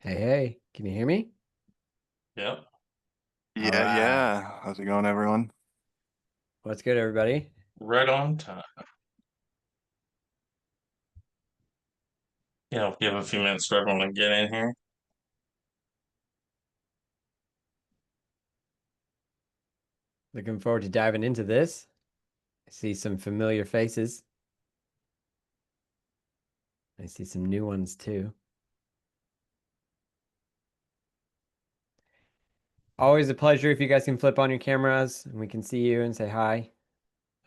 Hey, can you hear me? Yep. All Yeah, right. yeah. How's it going, everyone? What's good, everybody? Right on time. Give a few minutes for everyone to get in here. Looking forward to diving into this. I see some familiar faces. I see some new ones too. Always a pleasure if you guys can flip on your cameras and we can see you and say hi.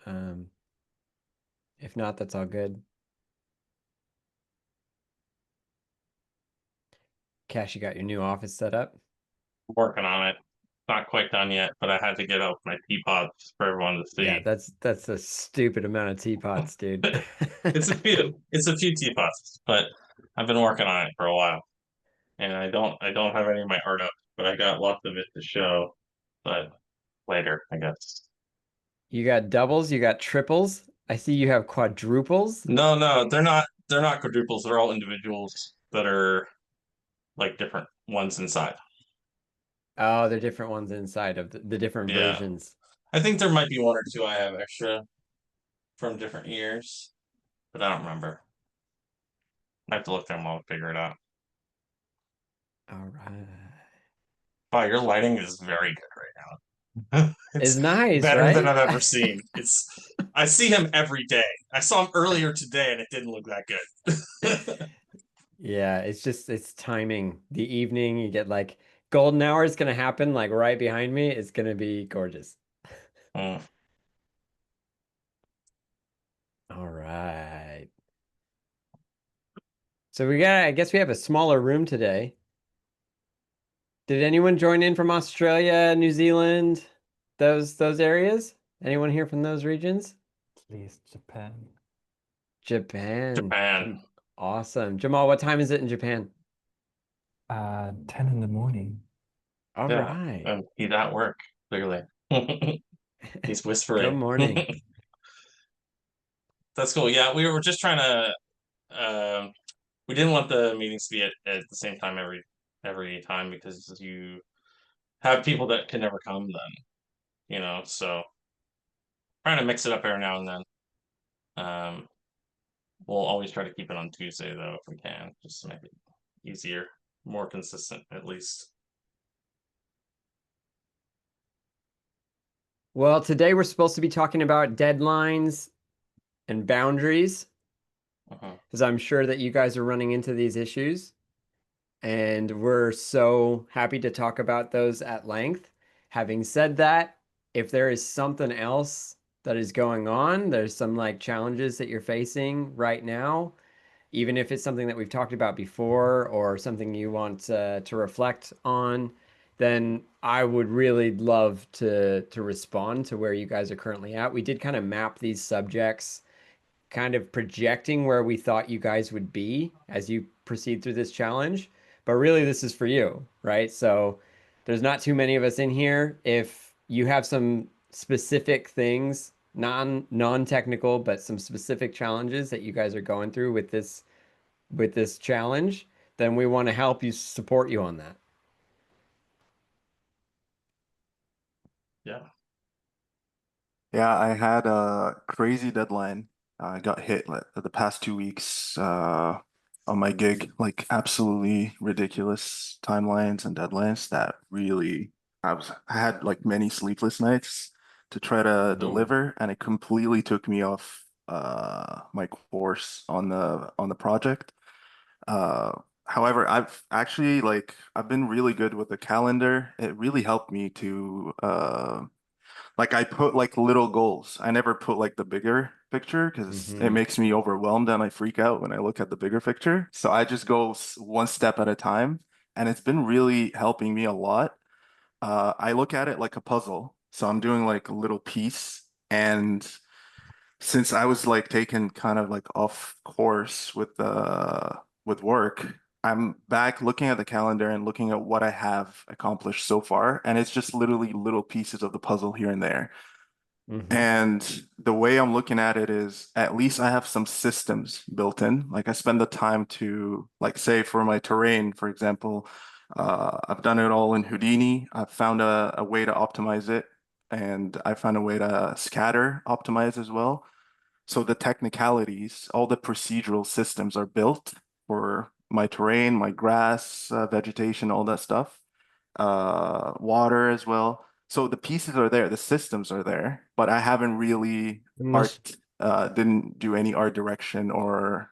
Um, if not, that's all good. Cash, you got your new office set up? Working on it. Not quite done yet, but I had to get out my teapots for everyone to Yeah, see. that's a stupid amount of teapots, dude. It's a few teapots, but I've been working on it for a while. And I don't have any of my art up, but I got lots of it to show. But later, I guess. You got doubles, you got triples. I see you have quadruples. No, they're not quadruples, they're all individuals that are like different ones inside. Oh, they're different ones inside of the different Yeah. versions. I think there might be one or two I have extra from different years, but I don't remember. I have to look them up, figure it out. All right. Wow, your lighting is very good right now. It's It's nice, better than right? I've ever seen. I see him every day. I saw him earlier today and it didn't look that good. Yeah, it's timing. The evening, you get like golden hour is gonna happen like right behind me. It's gonna be gorgeous. Mm. All right. So I guess we have a smaller room today. Did anyone join in from Australia, New Zealand, those areas? Anyone here from those regions? At least Japan. Japan. Japan. Awesome. Jamal, what time is it in Japan? 10 in the morning. All Yeah. right. And he's at work, clearly. He's Good whispering. morning. That's cool. Yeah, we were just trying to we didn't want the meetings to be at the same time every time because you have people that can never come then, so trying to mix it up every now and then. Um, we'll always try to keep it on Tuesday though if we can, just to make it easier, more consistent at least. Well, today we're supposed to be talking about deadlines and boundaries, Uh-huh. because I'm sure that you guys are running into these issues. And we're so happy to talk about those at length. Having said that, if there is something else that is going on, there's some like challenges that you're facing right now, even if it's something that we've talked about before or something you want to reflect on, then I would really love to respond to where you guys are currently at. We did kind of map these subjects, kind of projecting where we thought you guys would be as you proceed through this challenge. But really, this is for you, right? So there's not too many of us in here. If you have some specific things, non-technical, but some specific challenges that you guys are going through with this challenge, then we want to help you support you on that. Yeah. Yeah, I had a crazy deadline. I got hit like, the past 2 weeks on my gig, like absolutely ridiculous timelines and deadlines that really I had like many sleepless nights to try to Mhm. deliver, and it completely took me off my course on the project. Uh, However, I've been really good with the calendar. It really helped me to like I put like little goals. I never put like the bigger picture because it Mm-hmm. makes me overwhelmed and I freak out when I look at the bigger picture. So I just go one step at a time, and it's been really helping me a lot. I look at it like a puzzle. So I'm doing like a little piece, and since I was like taken kind of like off course with work, I'm back looking at the calendar and looking at what I have accomplished so far, and it's just literally little pieces of the puzzle here and there. Mm-hmm. And the way I'm looking at it is at least I have some systems built in. Like I spend the time to, like, say for my terrain, for example, I've done it all in Houdini. I've found a way to optimize it, and I found a way to scatter optimize as well. So the technicalities, all the procedural systems are built for my terrain, my grass, vegetation, all that stuff, water as well. So the pieces are there, the systems are there, but I haven't really Must. art, didn't do any art direction or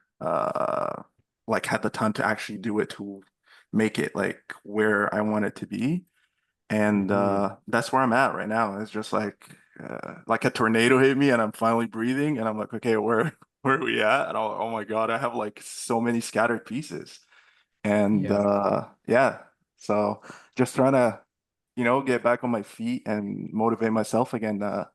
like had the time to actually do it to make it like where I want it to be. And Mm-hmm. that's where I'm at right now. It's just like a tornado hit me and I'm finally breathing and I'm like, okay, where where are we at? And oh my God, I have like so many scattered pieces. And Yeah. yeah, so just trying to, get back on my feet and motivate myself again, to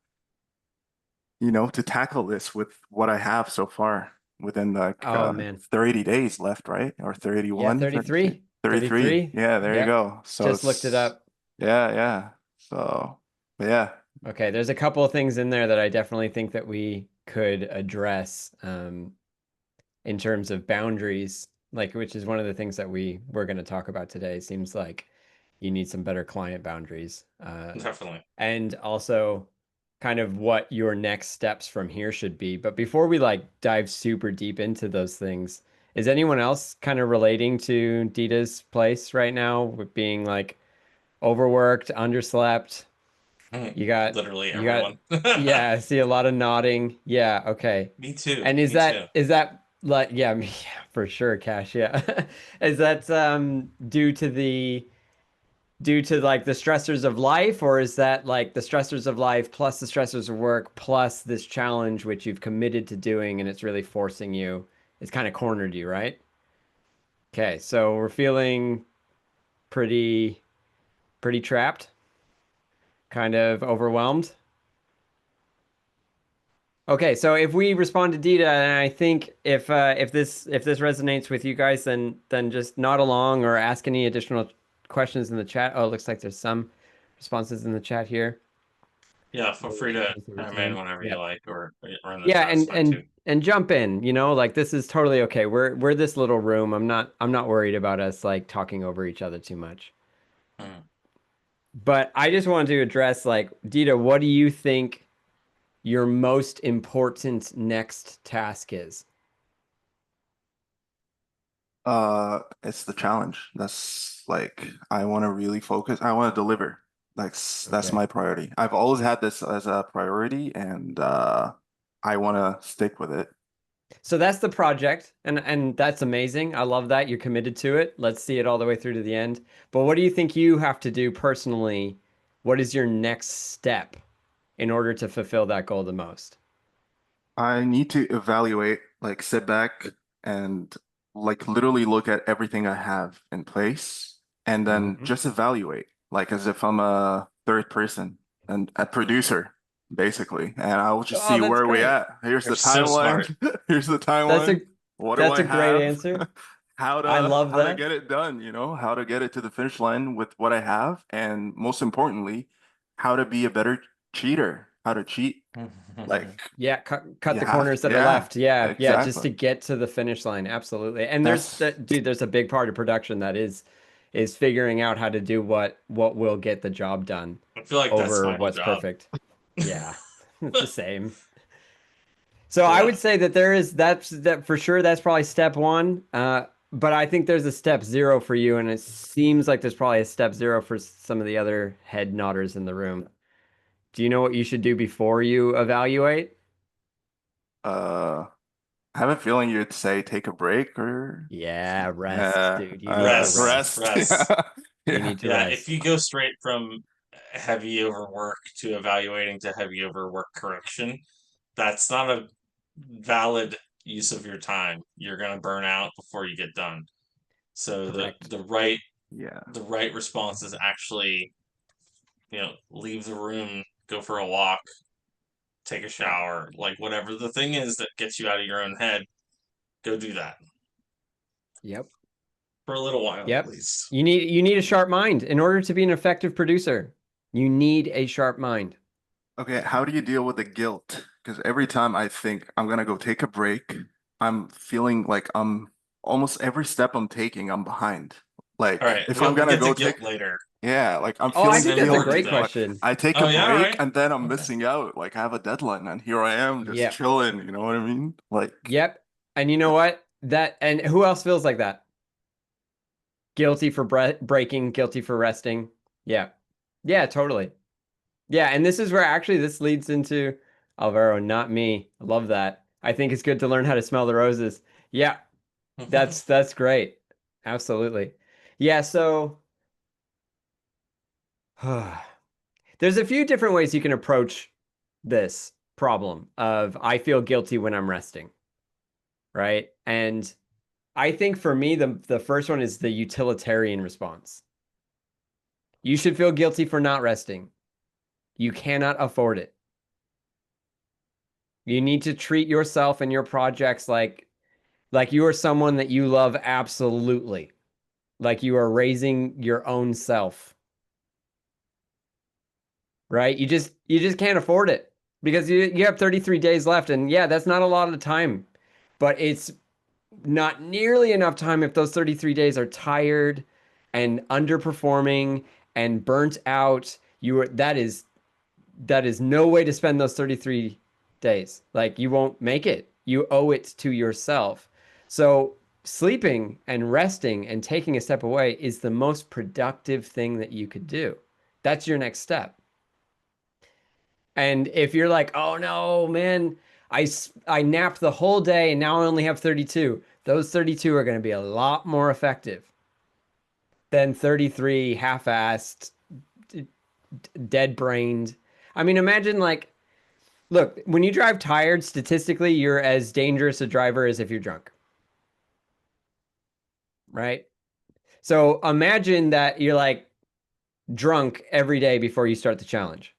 tackle this with what I have so far within like Oh man. 30 days left, right? Or Yeah, 31, 33, 33. 33. 33. Yeah, there you Yep. go. So Just looked it it's up. yeah, yeah. So, but yeah. Okay, there's a couple of things in there that I definitely think that we could address in terms of boundaries, like which is one of the things that we're going to talk about today. Seems like you need some better client boundaries, Definitely. and also kind of what your next steps from here should be. But before we like dive super deep into those things, is anyone else kind of relating to Dita's place right now with being like overworked, underslept? You got, Literally you got, everyone. yeah, I see a lot of nodding. Yeah, okay. Me too. And Me too. is that like, yeah, yeah, for sure, Cash, yeah. Is that due to like the stressors of life, or is that like the stressors of life plus the stressors of work plus this challenge which you've committed to doing and it's really forcing you? It's kind of cornered you, right? Okay, so we're feeling pretty pretty trapped, kind of overwhelmed. Okay, so if we respond to Dita, and I think if this resonates with you guys, then just nod along or ask any additional questions in the chat. Oh, it looks like there's some responses in the chat here. Yeah, feel free to chime in Ten. whenever Yeah, you like, or in the yeah, chat's fine too. and jump in. You know, like this is totally okay. We're this little room. I'm not worried about us like talking over each other too much. Mm. But I just wanted to address like Dita, what do you think your most important next task is? It's the challenge. That's like I want to really focus. I want to deliver. That's Okay. my priority. I've always had this as a priority, and I want to stick with it. So that's the project, and that's amazing. I love that you're committed to it. Let's see it all the way through to the end. But what do you think you have to do personally? What is your next step in order to fulfill that goal the most? I need to evaluate, like sit back and like literally look at everything I have in place and then Hmm. just evaluate, like as if I'm a third person and a producer, basically. And I'll just Oh, see that's where we great. at. Here's You're the so smart. timeline. Here's the That's timeline. a What do that's I a great have? answer. How I to love how to that. get it done, how to get it to the finish line with what I have, and most importantly, how to be a better cheater, how to cheat. Like Yeah, cut you the have corners to, that are yeah, left. Yeah, yeah, just exactly. to get to the finish line. Absolutely. And there's That's that dude, there's a big part of production that is figuring out how to do what will get the job done I feel like that's over my whole what's job. perfect. Yeah. It's the same. So I Yeah. would say that that for sure that's probably step one. But I think there's a step zero for you, and it seems like there's probably a step zero for some of the other head nodders in the room. Do you know what you should do before you evaluate? uh I have a feeling you'd say take a break or Yeah, rest, dude. You need to Rest, rest. rest. rest. You Yeah. need to Yeah, if rest. you go straight from heavy overwork to evaluating to heavy overwork correction, that's not a valid use of your time. You're gonna burn out before you get done. So Correct. Yeah. the right response is actually, leave the room, go for a walk, take a shower, like whatever the thing is that gets you out of your own head, go do that Yep. for a little while at Yep. least. You need a sharp mind in order to be an effective producer. You need a sharp mind. Okay, how do you deal with the guilt? Because every time I think I'm gonna go take a break, I'm feeling like I'm almost every step I'm taking, I'm behind. All Like right, if I'm we'll gonna get to go guilt take, later. yeah, like I'm Oh, I feeling It's think that's a important great guilty. thing. Like question. I take Oh a yeah, all break right. and then I'm Okay. missing out. Like I have a deadline and here I am just Yep. chilling, you know what I mean? Like Yep. And you know what? And who else feels like that? Guilty for breaking, guilty for resting. Yeah. Yeah, totally. Yeah, and this is where actually this leads into Alvaro, not me. I love that. I think it's good to learn how to smell the roses. Yeah, that's great. Absolutely. Yeah, so there's a few different ways you can approach this problem of I feel guilty when I'm resting, right? And I think for me the first one is the utilitarian response. You should feel guilty for not resting. You cannot afford it. You need to treat yourself and your projects like you are someone that you love absolutely. Like you are raising your own self, right? You just can't afford it because you have 33 days left and yeah, that's not a lot of time. But it's not nearly enough time if those 33 days are tired and underperforming and burnt out. That is no way to spend those 33 days. Like you won't make it. You owe it to yourself. So sleeping and resting and taking a step away is the most productive thing that you could do. That's your next step. And if you're like, oh no, man, I napped the whole day and now I only have 32, those 32 are going to be a lot more effective than 33 half-assed, dead brained. I mean, imagine like, look, when you drive tired, statistically, you're as dangerous a driver as if you're drunk, right? So imagine that you're like drunk every day before you start the challenge.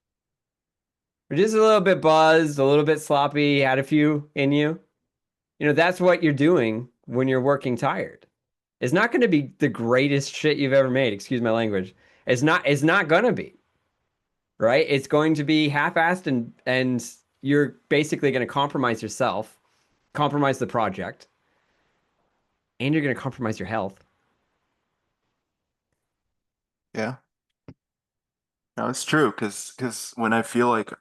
You're just a little bit buzzed, a little bit sloppy, had a few in you. That's what you're doing when you're working tired. It's not going to be the greatest shit you've ever made. Excuse my language. It's not going to be, right? It's going to be half-assed and you're basically going to compromise yourself, compromise the project, and you're going to compromise your health. yeah. No, it's true because when I feel like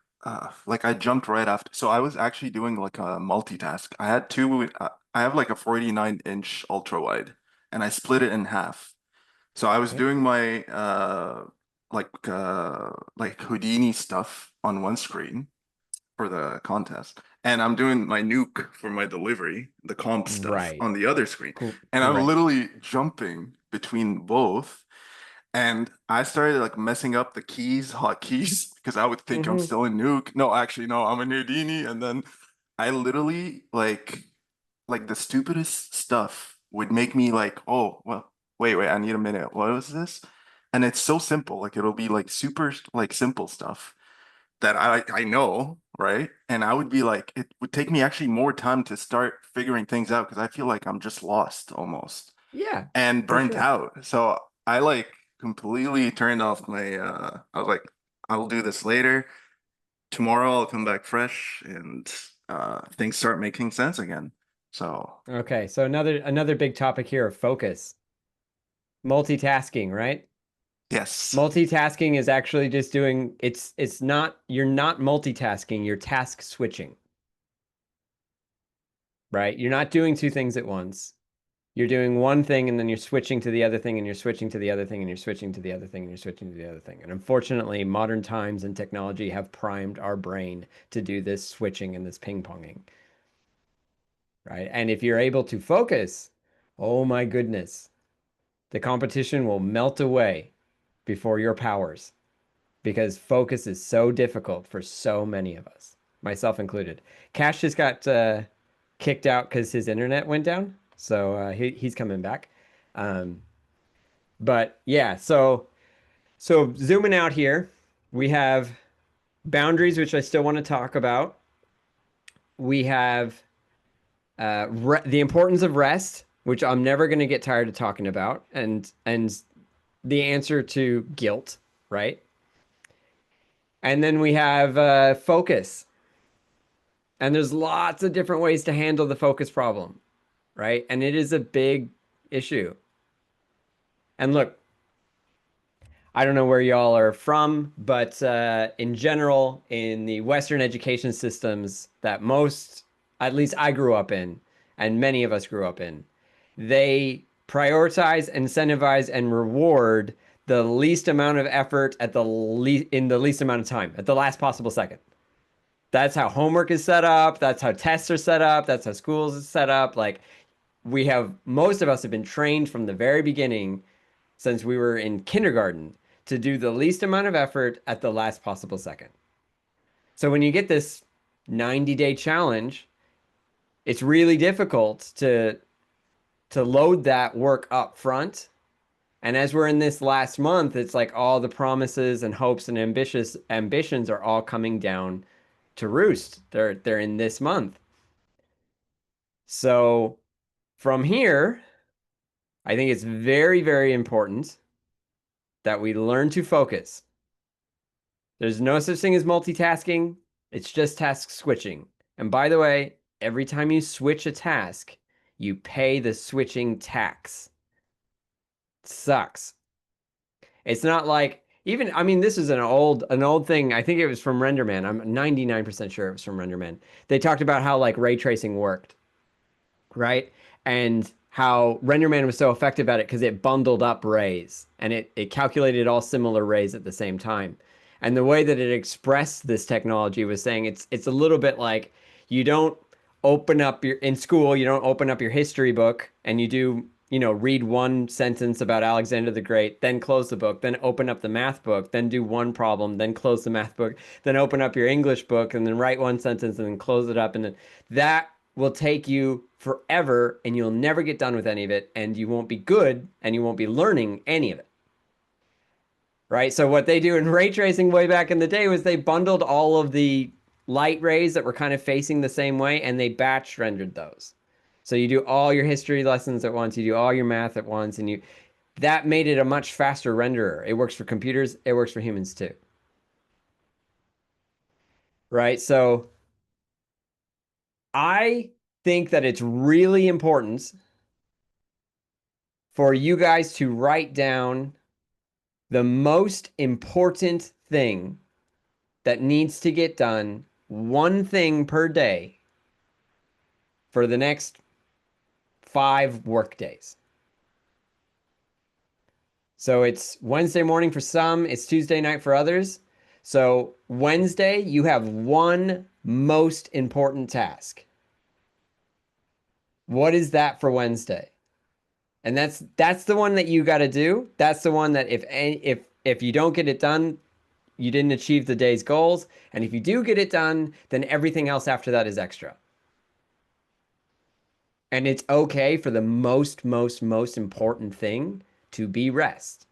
I jumped right after, so I was actually doing like a multitask. I have like a 49-inch ultra wide, and I split it in half. So I was Okay. doing my like Houdini stuff on one screen for the contest, and I'm doing my nuke for my delivery, the comp stuff Right. on the other screen, Cool. and I'm Great. literally jumping between both. And I started like messing up the keys, hotkeys, because I would think I'm Mm-hmm. still in Nuke. No, actually, no, I'm in Houdini. And then I literally like the stupidest stuff would make me like, oh, well, wait, I need a minute. What was this? And it's so simple. Like it'll be like super like simple stuff that I know, right? And I would be like, it would take me actually more time to start figuring things out because I feel like I'm just lost almost Yeah, and for burnt sure. out. So I like completely turned off my I was like, I'll do this later. Tomorrow I'll come back fresh and things start making sense again. So Okay, so another big topic here of focus. Multitasking, right? yes. Multitasking is actually just doing it's not you're not multitasking, you're task switching, right? You're not doing two things at once. You're doing one thing and then you're switching to the other thing and you're switching to the other thing and you're switching to the other thing and you're switching to the other thing. And unfortunately, modern times and technology have primed our brain to do this switching and this ping-ponging, right? And if you're able to focus, oh my goodness, the competition will melt away before your powers because focus is so difficult for so many of us, myself included. Cash just got kicked out because his internet went down, so he's coming back. Um, but yeah, so zooming out here, we have boundaries, which I still want to talk about. We have the importance of rest, which I'm never going to get tired of talking about, and the answer to guilt, right? And then we have focus. And there's lots of different ways to handle the focus problem, right? And it is a big issue. And look, I don't know where y'all are from, but in general, in the Western education systems that most, at least I grew up in, and many of us grew up in, they prioritize, incentivize, and reward the least amount of effort at in the least amount of time, at the last possible second. That's how homework is set up. That's how tests are set up. That's how schools is set up. Like most of us have been trained from the very beginning since we were in kindergarten to do the least amount of effort at the last possible second. So when you get this 90-day challenge, it's really difficult to load that work up front. And as we're in this last month, it's like all the promises and hopes and ambitions are all coming down to roost. They're in this month. So from here, I think it's very, very important that we learn to focus. There's no such thing as multitasking. It's just task switching. And by the way, every time you switch a task, you pay the switching tax. It sucks. It's not like even, I mean, this is an old thing. I think it was from RenderMan. I'm 99% sure it was from RenderMan. They talked about how like ray tracing worked, right? And how RenderMan was so effective at it because it bundled up rays and it calculated all similar rays at the same time. And the way that it expressed this technology was saying it's a little bit like you don't open up your in school, you don't open up your history book and you do, read one sentence about Alexander the Great, then close the book, then open up the math book, then do one problem, then close the math book, then open up your English book and then write one sentence and then close it up. And then that will take you forever and you'll never get done with any of it and you won't be good and you won't be learning any of it. Right? So what they do in ray tracing way back in the day was they bundled all of the light rays that were kind of facing the same way and they batch rendered those. So you do all your history lessons at once, you do all your math at once, and that made it a much faster renderer. It works for computers, it works for humans too. Right? So I think that it's really important for you guys to write down the most important thing that needs to get done, one thing per day for the next 5 work days. So it's Wednesday morning for some, it's Tuesday night for others. So Wednesday, you have one most important task. What is that for Wednesday? And that's the one that you got to do. That's the one that if you don't get it done, you didn't achieve the day's goals. And if you do get it done, then everything else after that is extra. And it's okay for the most important thing to be rest.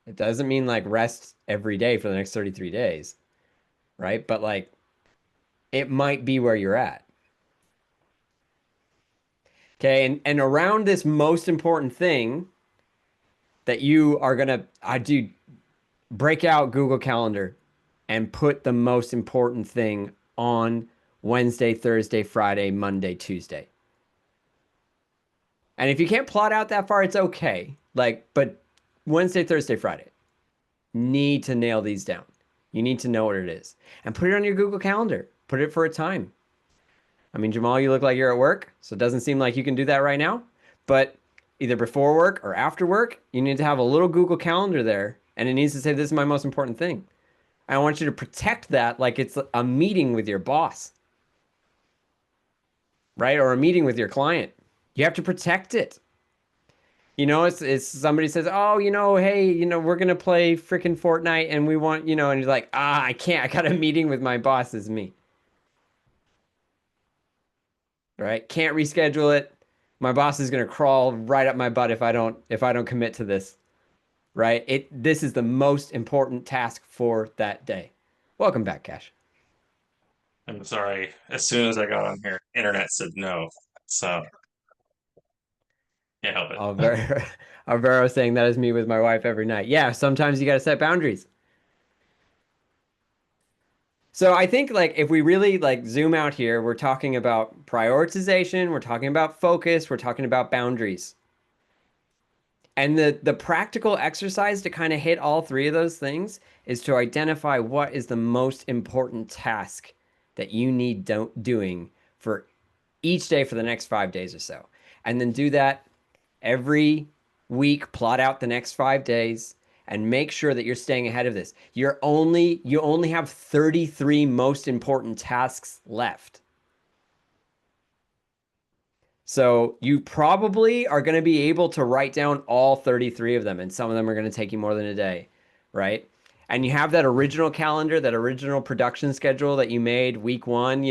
It doesn't mean like rest every day for the next 33 days, right? But like it might be where you're at. Okay, and around this most important thing that you are gonna, I do break out Google Calendar and put the most important thing on Wednesday, Thursday, Friday, Monday, Tuesday. And if you can't plot out that far, it's okay. Like, but Wednesday, Thursday, Friday, need to nail these down. You need to know what it is. And put it on your Google Calendar. Put it for a time. I mean, Jamal, you look like you're at work, so it doesn't seem like you can do that right now. But either before work or after work, you need to have a little Google Calendar there, and it needs to say, this is my most important thing. I want you to protect that like it's a meeting with your boss, right? Or a meeting with your client. You have to protect it. It's somebody says, oh, hey, we're gonna play freaking Fortnite and we want, and you're like, I can't, I got a meeting with my boss as me. Right? Can't reschedule it. My boss is gonna crawl right up my butt if I don't commit to this. Right? This is the most important task for that day. Welcome back, Cash. I'm sorry. As soon as I got on here, internet said no. So can't help it. Alvaro saying that is me with my wife every night. Yeah, sometimes you got to set boundaries. So I think like if we really like zoom out here, we're talking about prioritization, we're talking about focus, we're talking about boundaries. And the practical exercise to kind of hit all three of those things is to identify what is the most important task that you need doing for each day for the next 5 days or so. And then do that every week, plot out the next 5 days and make sure that you're staying ahead of this. You only have 33 most important tasks left. So you probably are going to be able to write down all 33 of them, and some of them are going to take you more than a day, right? And you have that original calendar, that original production schedule that you made week one,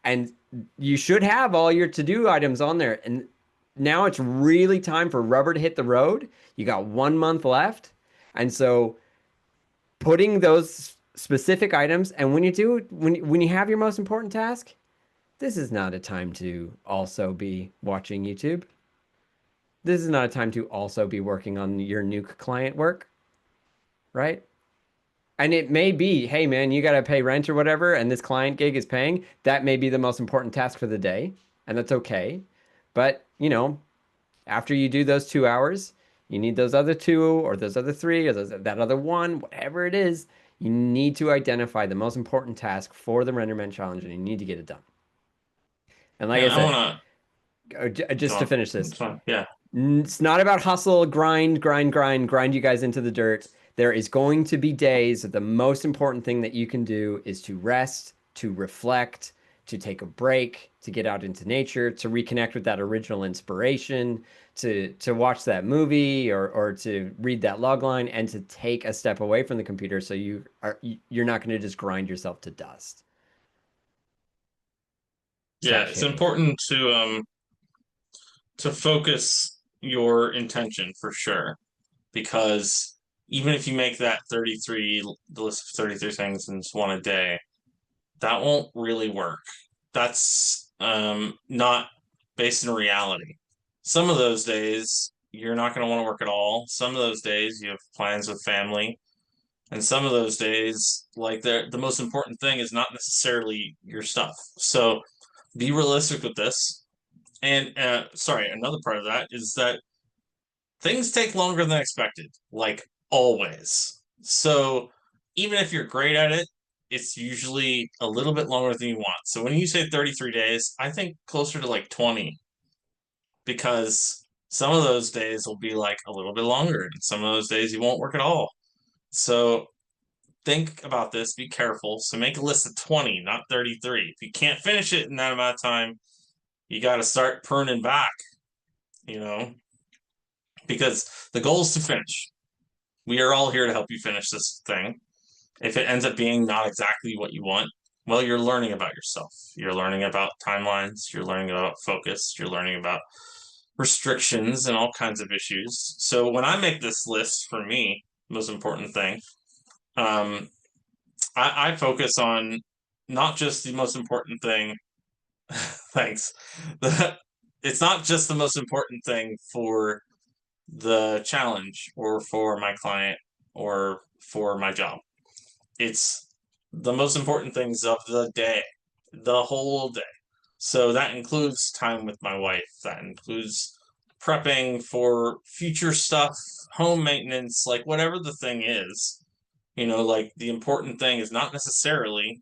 and you should have all your to-do items on there. And now it's really time for rubber to hit the road. You got 1 month left. And so putting those specific items, and when you have your most important task, this is not a time to also be watching YouTube. This is not a time to also be working on your new client work, right? And it may be, hey man, you got to pay rent or whatever, and this client gig is paying. That may be the most important task for the day, and that's okay. But, after you do those 2 hours, you need those other two or those other three or that other one, whatever it is, you need to identify the most important task for the RenderMan challenge and you need to get it done. And like I And I said, want to just go to on. finish this, It's fine. Yeah. it's not about hustle, grind you guys into the dirt. There is going to be days that the most important thing that you can do is to rest, to reflect, to take a break, to get out into nature, to reconnect with that original inspiration, to watch that movie or to read that log line and to take a step away from the computer so you're not going to just grind yourself to dust. Yeah, Slash it's hate it. important to focus your intention for sure. Because even if you make that 33, the list of 33 things and just one a day, that won't really work. That's not based in reality. Some of those days you're not going to want to work at all. Some of those days you have plans with family, and some of those days, like the most important thing is not necessarily your stuff. So be realistic with this. And sorry, another part of that is that things take longer than expected, like always. So even if you're great at it, it's usually a little bit longer than you want. So when you say 33 days, I think closer to like 20 because some of those days will be like a little bit longer and some of those days you won't work at all. So think about this, be careful. So make a list of 20, not 33. If you can't finish it in that amount of time, you got to start pruning back, you know, because the goal is to finish. We are all here to help you finish this thing. If it ends up being not exactly what you want, well, you're learning about yourself. You're learning about timelines. You're learning about focus. You're learning about restrictions and all kinds of issues. So when I make this list for me, most important thing, um, I focus on not just the most important thing. Thanks. It's not just the most important thing for the challenge or for my client or for my job. It's the most important things of the day, the whole day. So that includes time with my wife. That includes prepping for future stuff, home maintenance, like whatever the thing is. Like the important thing is not necessarily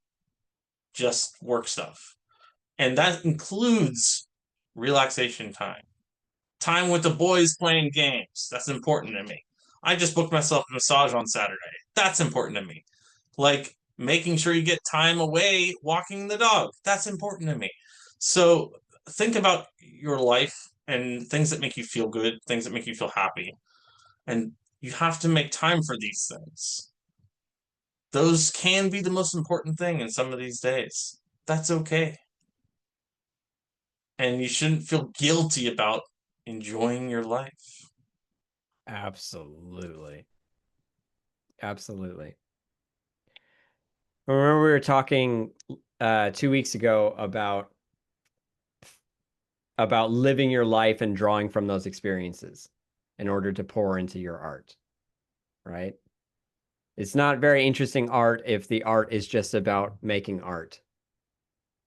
just work stuff. And that includes relaxation time with the boys playing games. That's important to me. I just booked myself a massage on Saturday. That's important to me. Like making sure you get time away walking the dog. That's important to me. So think about your life and things that make you feel good, things that make you feel happy. And you have to make time for these things. Those can be the most important thing in some of these days. That's okay. And you shouldn't feel guilty about enjoying your life. Absolutely. Absolutely. Remember we were talking 2 weeks ago about living your life and drawing from those experiences in order to pour into your art, right? It's not very interesting art if the art is just about making art.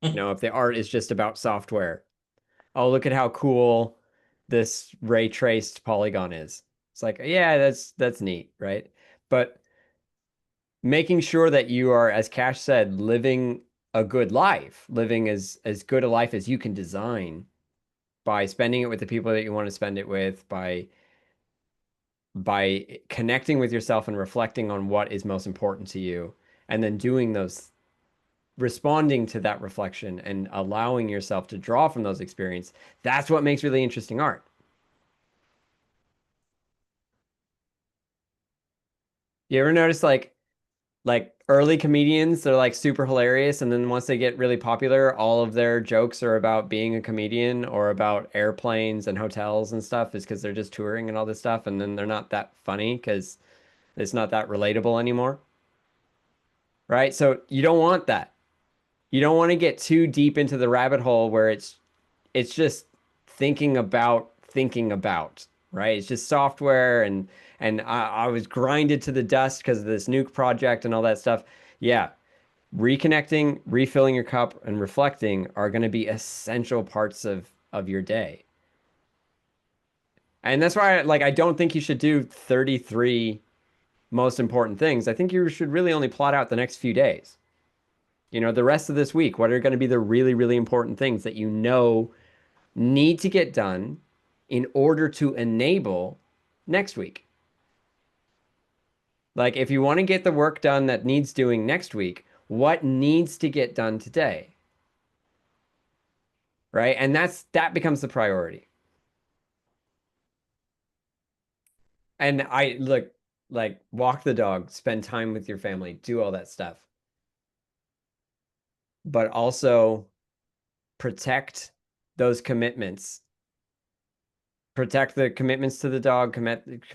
You know, if the art is just about software. Oh, look at how cool this ray traced polygon is. It's like, yeah, that's neat, right? But making sure that you are, as Cash said, living a good life, living as good a life as you can design by spending it with the people that you want to spend it with, by connecting with yourself and reflecting on what is most important to you, and then doing those, responding to that reflection and allowing yourself to draw from those experiences. That's what makes really interesting art. You ever notice like early comedians, they're like super hilarious, and then once they get really popular, all of their jokes are about being a comedian or about airplanes and hotels and stuff, is because they're just touring and all this stuff, and then they're not that funny because it's not that relatable anymore. Right? So you don't want that. You don't want to get too deep into the rabbit hole where it's just thinking about, right? It's just software and I was grinded to the dust because of this nuke project and all that stuff. Yeah, reconnecting, refilling your cup, and reflecting are going to be essential parts of your day. And that's why like I don't think you should do 33 most important things. I think you should really only plot out the next few days. You know, the rest of this week, what are going to be the really, really important things that you know need to get done in order to enable next week? Like, if you want to get the work done that needs doing next week, what needs to get done today? Right? And that becomes the priority. And I look, like, walk the dog, spend time with your family, do all that stuff. But also protect those commitments, protect the commitments to the dog,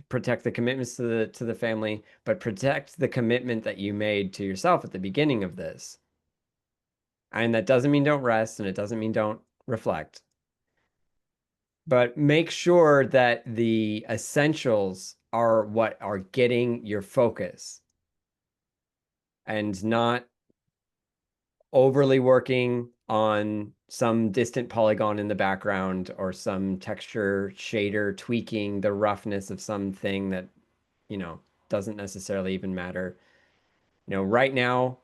protect the commitments to the family, but protect the commitment that you made to yourself at the beginning of this. And that doesn't mean don't rest, and it doesn't mean don't reflect. But make sure that the essentials are what are getting your focus and not overly working on some distant polygon in the background or some texture shader tweaking the roughness of something that, you know, doesn't necessarily even matter. You know, right now,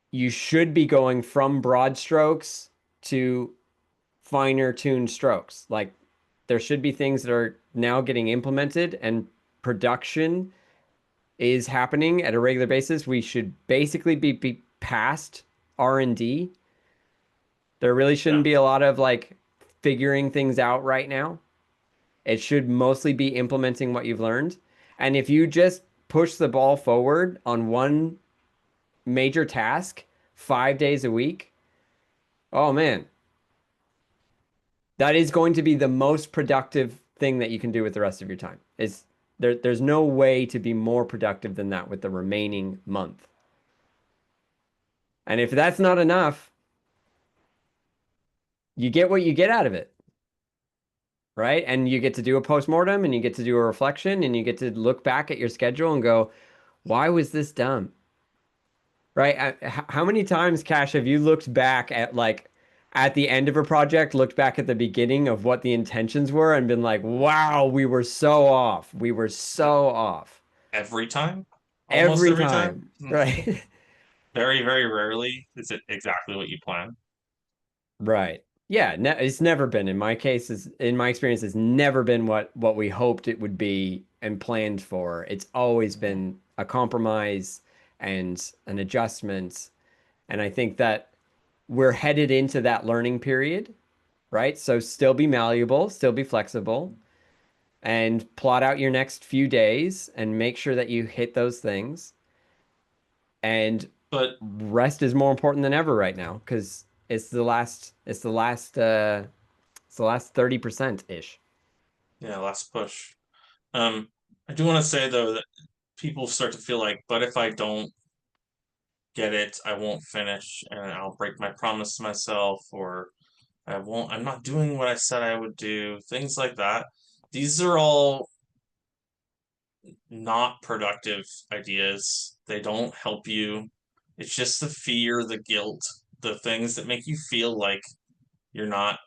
you should be going from broad strokes to finer tuned strokes. Like there should be things that are now getting implemented and production is happening at a regular basis. We should basically be past R&D. There really shouldn't Yeah. be a lot of like figuring things out right now. It should mostly be implementing what you've learned. And if you just push the ball forward on one major task 5 days a week, oh man, that is going to be the most productive thing that you can do with the rest of your time. There's no way to be more productive than that with the remaining month. And if that's not enough, you get what you get out of it, right? And you get to do a postmortem and you get to do a reflection and you get to look back at your schedule and go, why was this dumb? Right? How many times, Cash, have you looked back at like at the end of a project, looked back at the beginning of what the intentions were and been like, wow, we were so off. We were so off. Every time? Almost Every every time? time, right? Very, very rarely is it exactly what you plan. Right. Yeah, it's never been in my case is in my experience it's never been what we hoped it would be and planned for. It's always been a compromise and an adjustment. And I think that we're headed into that learning period, right? So still be malleable, still be flexible, and plot out your next few days and make sure that you hit those things. And But rest is more important than ever right now because it's the last 30% ish. yeah, last push. I do want to say though that people start to feel like, but if I don't get it, I won't finish and I'll break my promise to myself, or I'm not doing what I said I would do, things like that. These are all not productive ideas. They don't help you. It's just the fear, the guilt, the things that make you feel like you're not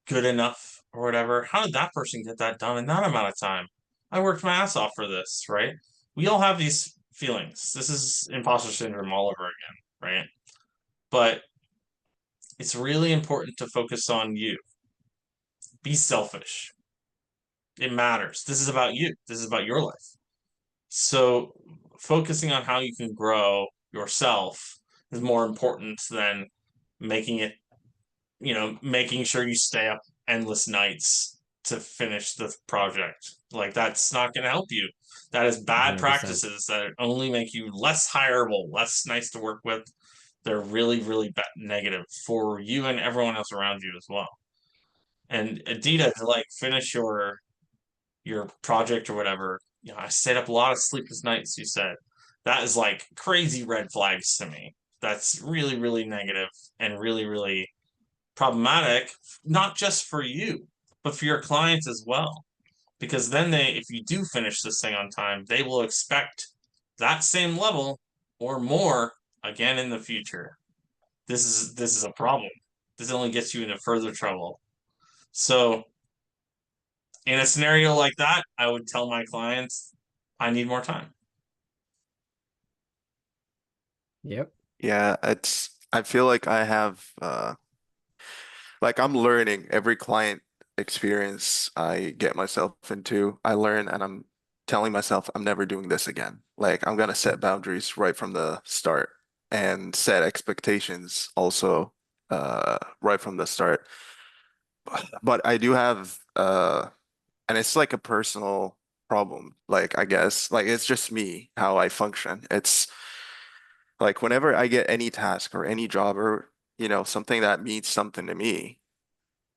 good enough or whatever. How did that person get that done in that amount of time? I worked my ass off for this, right? We all have these feelings. This is imposter syndrome all over again, right? But it's really important to focus on you. Be selfish. It matters. This is about you. This is about your life. So focusing on how you can grow yourself is more important than making it, making sure you stay up endless nights to finish the project. Like that's not going to help you. That is bad 100%. practices that only make you less hireable, less nice to work with. They're really, really bad, negative for you and everyone else around you as well. And Adita, to like finish your project or whatever, I stayed up a lot of sleepless nights, you said. That is like crazy red flags to me. That's really, really negative and really, really problematic, not just for you, but for your clients as well. Because then if you do finish this thing on time, they will expect that same level or more again in the future. This is a problem. This only gets you into further trouble. So in a scenario like that, I would tell my clients, I need more time. Yep. Yeah, I feel like I have like I'm learning every client experience I get myself into. I learn and I'm telling myself I'm never doing this again. Like I'm gonna set boundaries right from the start and set expectations also right from the start. But I do have and it's like a personal problem. Like I guess like it's just me how I function. It's like whenever I get any task or any job or something that means something to me,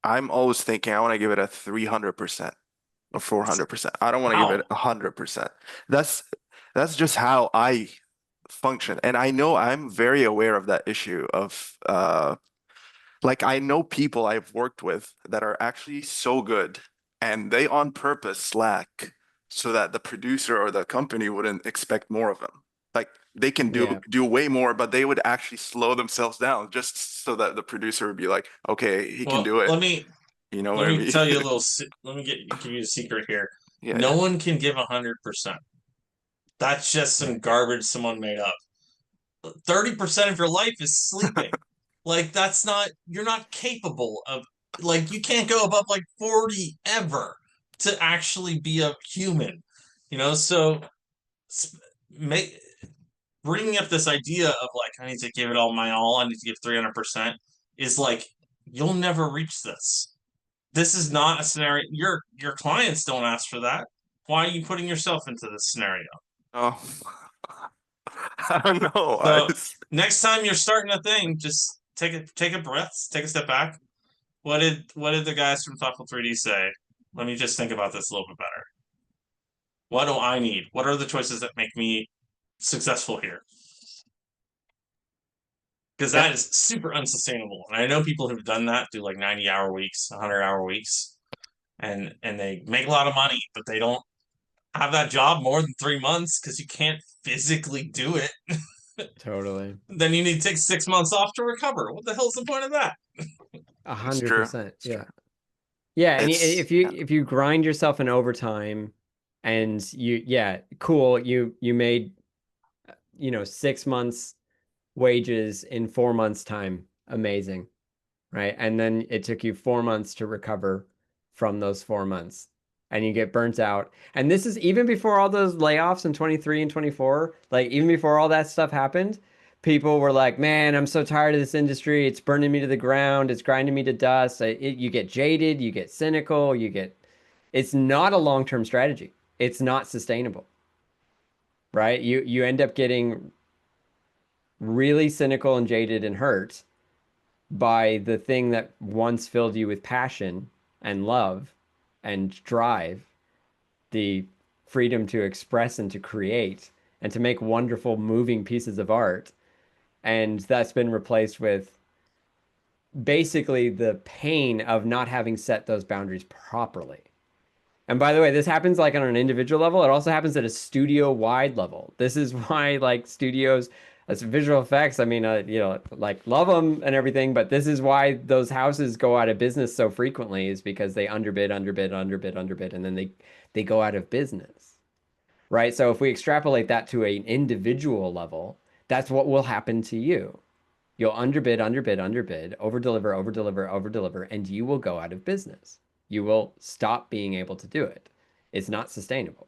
I'm always thinking I want to give it a 300% or 400%. I don't want to give it How? 100%. That's that's just how I function. And I know I'm very aware of that issue of like I know people I've worked with that are actually so good and they on purpose slack so that the producer or the company wouldn't expect more of them. Like they can do Yeah. do way more, but they would actually slow themselves down just so that the producer would be like, okay, he can Well, do it. let me You know let what I me mean? tell you a little. Let me give you a secret here. Yeah, No yeah. one can give 100%. That's just some Right. garbage someone made up. 30% of your life is sleeping. Like that's not you're not capable of like you can't go above like 40 ever to actually be a human. So make bringing up this idea of like I need to give it all my all, I need to give 300% is like you'll never reach this. This is not a scenario your clients don't ask for that. Why are you putting yourself into this scenario? Oh, I don't know. I So just, next time you're starting a thing, just take a breath, take a step back. What did the guys from Thoughtful3d say? Let me just think about this a little bit better. What do I need? What are the choices that make me successful here? Because yeah. that is super unsustainable. And I know people who've done that, do like 90-hour weeks, 100-hour weeks, and they make a lot of money, but they don't have that job more than 3 months because you can't physically do it. Totally. Then you need to take 6 months off to recover. What the hell's the point of that? A It's hundred true. percent. It's true. Yeah. Yeah. And It's yeah. if you grind yourself in overtime and yeah, cool. You made, 6 months wages in 4 months time. Amazing. Right. And then it took you 4 months to recover from those 4 months and you get burnt out. And this is even before all those layoffs in 23 and 24, like even before all that stuff happened, people were like, man, I'm so tired of this industry. It's burning me to the ground. It's grinding me to dust. You get jaded, you get cynical, it's not a long-term strategy. It's not sustainable, right? You end up getting really cynical and jaded and hurt by the thing that once filled you with passion and love and drive, the freedom to express and to create and to make wonderful, moving pieces of art. And that's been replaced with basically the pain of not having set those boundaries properly. And by the way, this happens like on an individual level. It also happens at a studio-wide level. This is why like studios, as visual effects, I mean, like love them and everything, but this is why those houses go out of business so frequently is because they underbid, underbid, underbid, underbid, and then they go out of business, right? So if we extrapolate that to an individual level, that's what will happen to you. You'll underbid, underbid, underbid, overdeliver, overdeliver, overdeliver, and you will go out of business. You will stop being able to do it. It's not sustainable.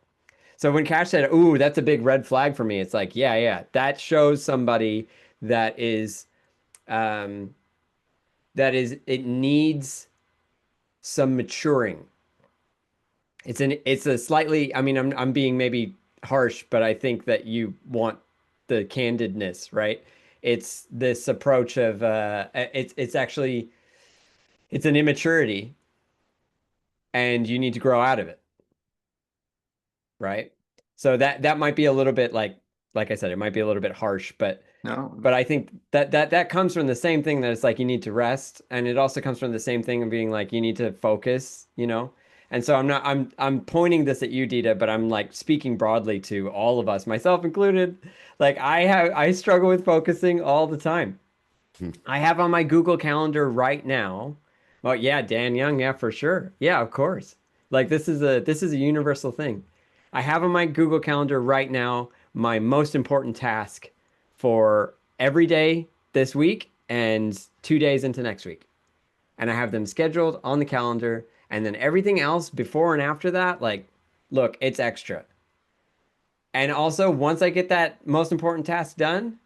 So when Cash said, "Ooh, that's a big red flag for me," it's like, yeah, yeah, that shows somebody that is, um, it needs some maturing. It's a slightly, I mean, I'm being maybe harsh, but I think that you want the candidness, right? It's this approach of it's actually it's an immaturity and you need to grow out of it, right? So that might be a little bit like I said, it might be a little bit harsh, No, but I think that comes from the same thing that it's like you need to rest, and it also comes from the same thing of being like you need to focus, you know? And so I'm pointing this at you, Dita, but I'm like speaking broadly to all of us, myself included. Like I struggle with focusing all the time. I have on my Google Calendar right now. Well, yeah, Dan Young, yeah, for sure. Yeah, of course. Like this is a universal thing. I have on my Google Calendar right now my most important task for every day this week and 2 days into next week. And I have them scheduled on the calendar. And then everything else before and after that, like, look, it's extra. And also, once I get that most important task done,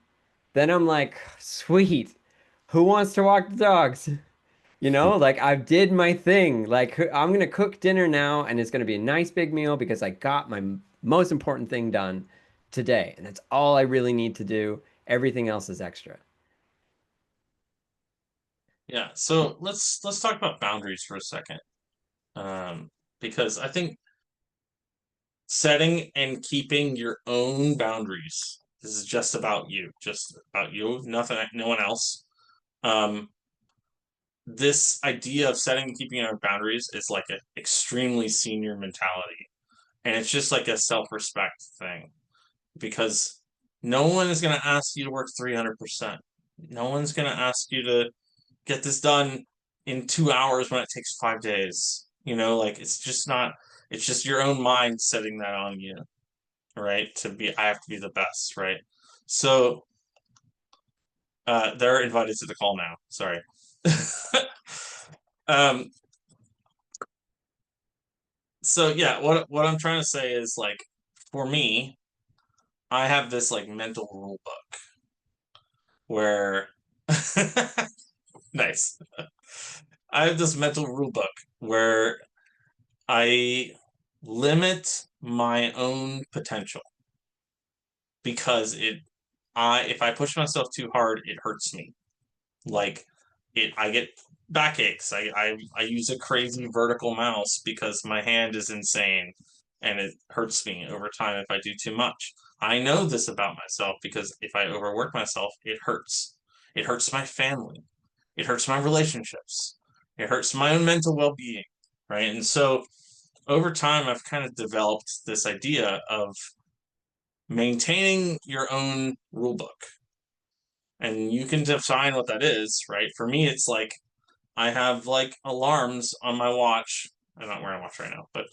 then I'm like, sweet. Who wants to walk the dogs? You know, like I did my thing. Like I'm gonna cook dinner now, and it's gonna be a nice big meal because I got my most important thing done today, and that's all I really need to do. Everything else is extra. Yeah, so let's talk about boundaries for a second. Because I think setting and keeping your own boundaries, this is just about you, nothing, no one else. Um, this idea of setting and keeping our boundaries is like an extremely senior mentality, and it's just like a self-respect thing because no one is going to ask you to work 300%. No one's going to ask you to get this done in 2 hours when it takes 5 days. You know, like it's just not, it's just your own mind setting that on you, right? I have to be the best, right? So they're invited to the call now. Sorry. um, so yeah, what I'm trying to say is like for me, I have this like mental rule book where nice. I have this mental rule book where I limit my own potential because if I push myself too hard, it hurts me. Like I get backaches. I use a crazy vertical mouse because my hand is insane and it hurts me over time if I do too much. I know this about myself because if I overwork myself, it hurts. It hurts my family. It hurts my relationships. It hurts my own mental well-being, right? And so over time, I've kind of developed this idea of maintaining your own rule book. And you can define what that is, right? For me, it's like I have like alarms on my watch. I'm not wearing a watch right now, but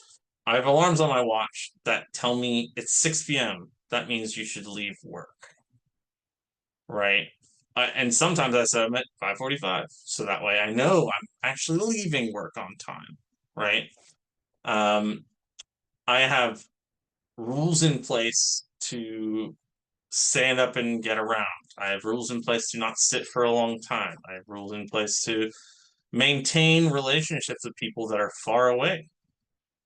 I have alarms on my watch that tell me it's 6 p.m. That means you should leave work, right? And sometimes I set them at 5:45, so that way I know I'm actually leaving work on time, right? Um, I have rules in place to stand up and get around. I have rules in place to not sit for a long time. I have rules in place to maintain relationships with people that are far away,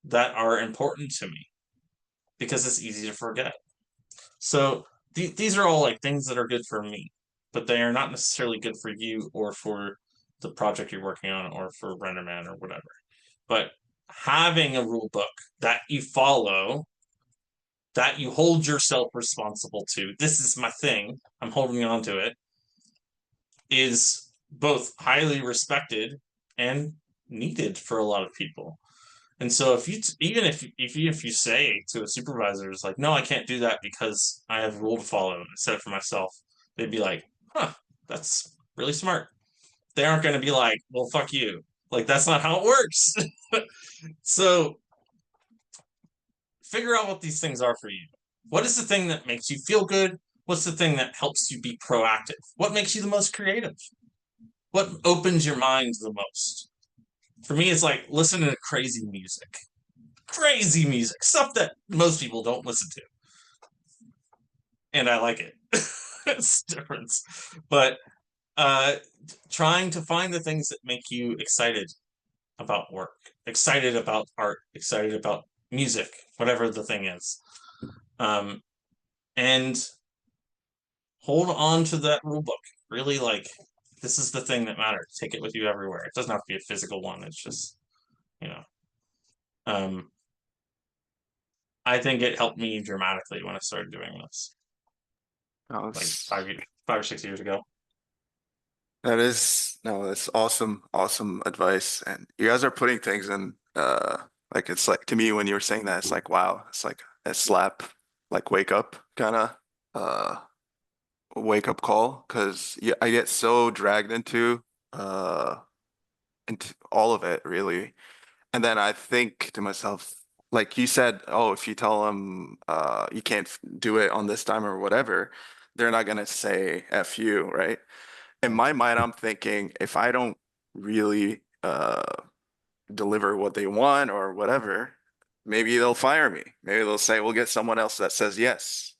that are important to me, because it's easy to forget. So these are all like things that are good for me, but they are not necessarily good for you or for the project you're working on or for RenderMan or whatever. But having a rule book that you follow, that you hold yourself responsible to, this is my thing, I'm holding on to it, is both highly respected and needed for a lot of people. And so even if you say to a supervisor, it's like, no, I can't do that because I have a rule to follow and I set it for myself, they'd be like, huh, that's really smart. They aren't going to be like, well, fuck you. Like, that's not how it works. So figure out what these things are for you. What is the thing that makes you feel good? What's the thing that helps you be proactive? What makes you the most creative? What opens your mind the most? For me, it's like listening to crazy music, stuff that most people don't listen to. And I like it. It's different. But trying to find the things that make you excited about work, excited about art, excited about music, whatever the thing is. And hold on to that rule book. Really, like, this is the thing that matters. Take it with you everywhere. It doesn't have to be a physical one. It's just, you know. I think it helped me dramatically when I started doing this, No, like it's, 5 or 6 years ago. that's awesome, awesome advice. And you guys are putting things in, like it's like to me when you were saying that, it's like, wow, it's like a slap, like wake up kind of, wake up call. Cause yeah, I get so dragged uh, into all of it really. And then I think to myself, like you said, oh, if you tell them you can't do it on this time or whatever, they're not gonna say F you, right? In my mind, I'm thinking if I don't really deliver what they want or whatever, maybe they'll fire me. Maybe they'll say, we'll get someone else that says yes,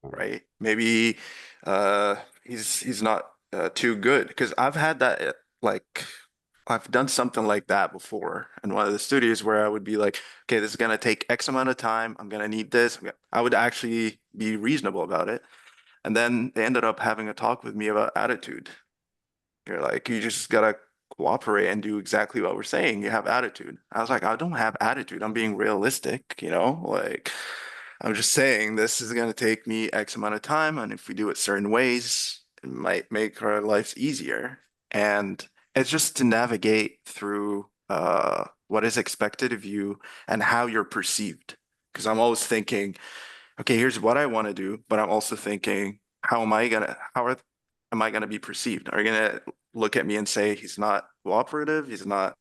right? Maybe uh he's not too good because I've had that like I've done something like that before in one of the studios where I would be like, okay, this is gonna take X amount of time. I'm gonna need this. I would actually be reasonable about it. And then they ended up having a talk with me about attitude. You're like, you just gotta cooperate and do exactly what we're saying. You have attitude. I was like, I don't have attitude. I'm being realistic, like I'm just saying this is gonna take me X amount of time, and if we do it certain ways, it might make our lives easier. And it's just to navigate through what is expected of you and how you're perceived. Because I'm always thinking, okay, here's what I want to do, but I'm also thinking, am I gonna be perceived? Are you gonna look at me and say he's not cooperative? He's not,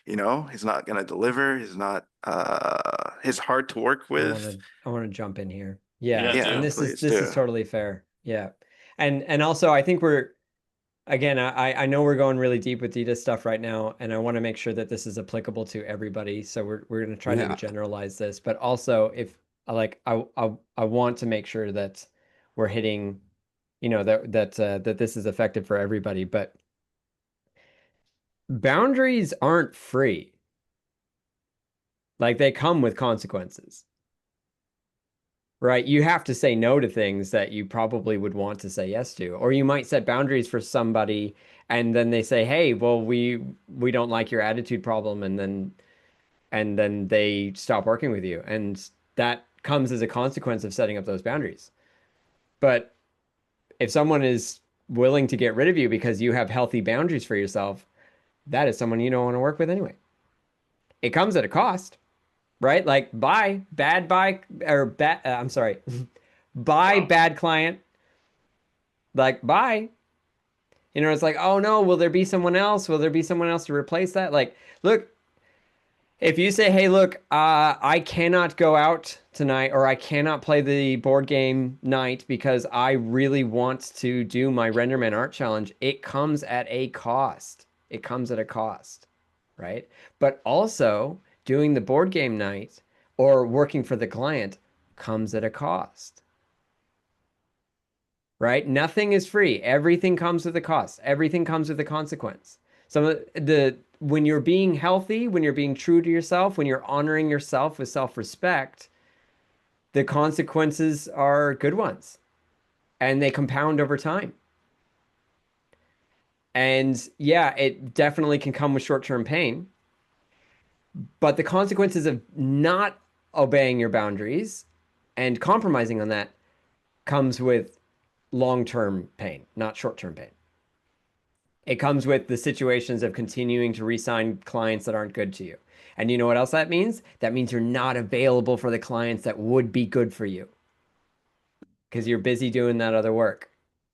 he's not gonna deliver. He's hard to work I with. want to I want to jump in here. Yeah, Yeah, Yeah, and do. please this is do. totally fair. Yeah. And also I think we're again, I know we're going really deep with Dita stuff right now, and I want to make sure that this is applicable to everybody. So we're going to try to Yeah. generalize this, but also if like I want to make sure that we're hitting, that this is effective for everybody. But boundaries aren't free. Like they come with consequences. Right? You have to say no to things that you probably would want to say yes to. Or you might set boundaries for somebody and then they say, "Hey, well, we don't like your attitude problem," and then they stop working with you. And that comes as a consequence of setting up those boundaries. But if someone is willing to get rid of you because you have healthy boundaries for yourself, that is someone you don't want to work with anyway. It comes at a cost, right? Like buy or bad I'm sorry. Buy Wow. bad client, like bye. It's like, oh no, will there be someone else? Will there be someone else to replace that? Like, look, if you say, hey, look, I cannot go out tonight or I cannot play the board game night because I really want to do my RenderMan Art Challenge, it comes at a cost. It comes at a cost, right? But also doing the board game night or working for the client comes at a cost. Right? Nothing is free. Everything comes with a cost. Everything comes with a consequence. Some of the when you're being healthy, when you're being true to yourself, when you're honoring yourself with self-respect, the consequences are good ones and they compound over time. And yeah, it definitely can come with short-term pain, but the consequences of not obeying your boundaries and compromising on that comes with long-term pain, not short-term pain. It comes with the situations of continuing to re-sign clients that aren't good to you. And you know what else that means? That means you're not available for the clients that would be good for you because you're busy doing that other work.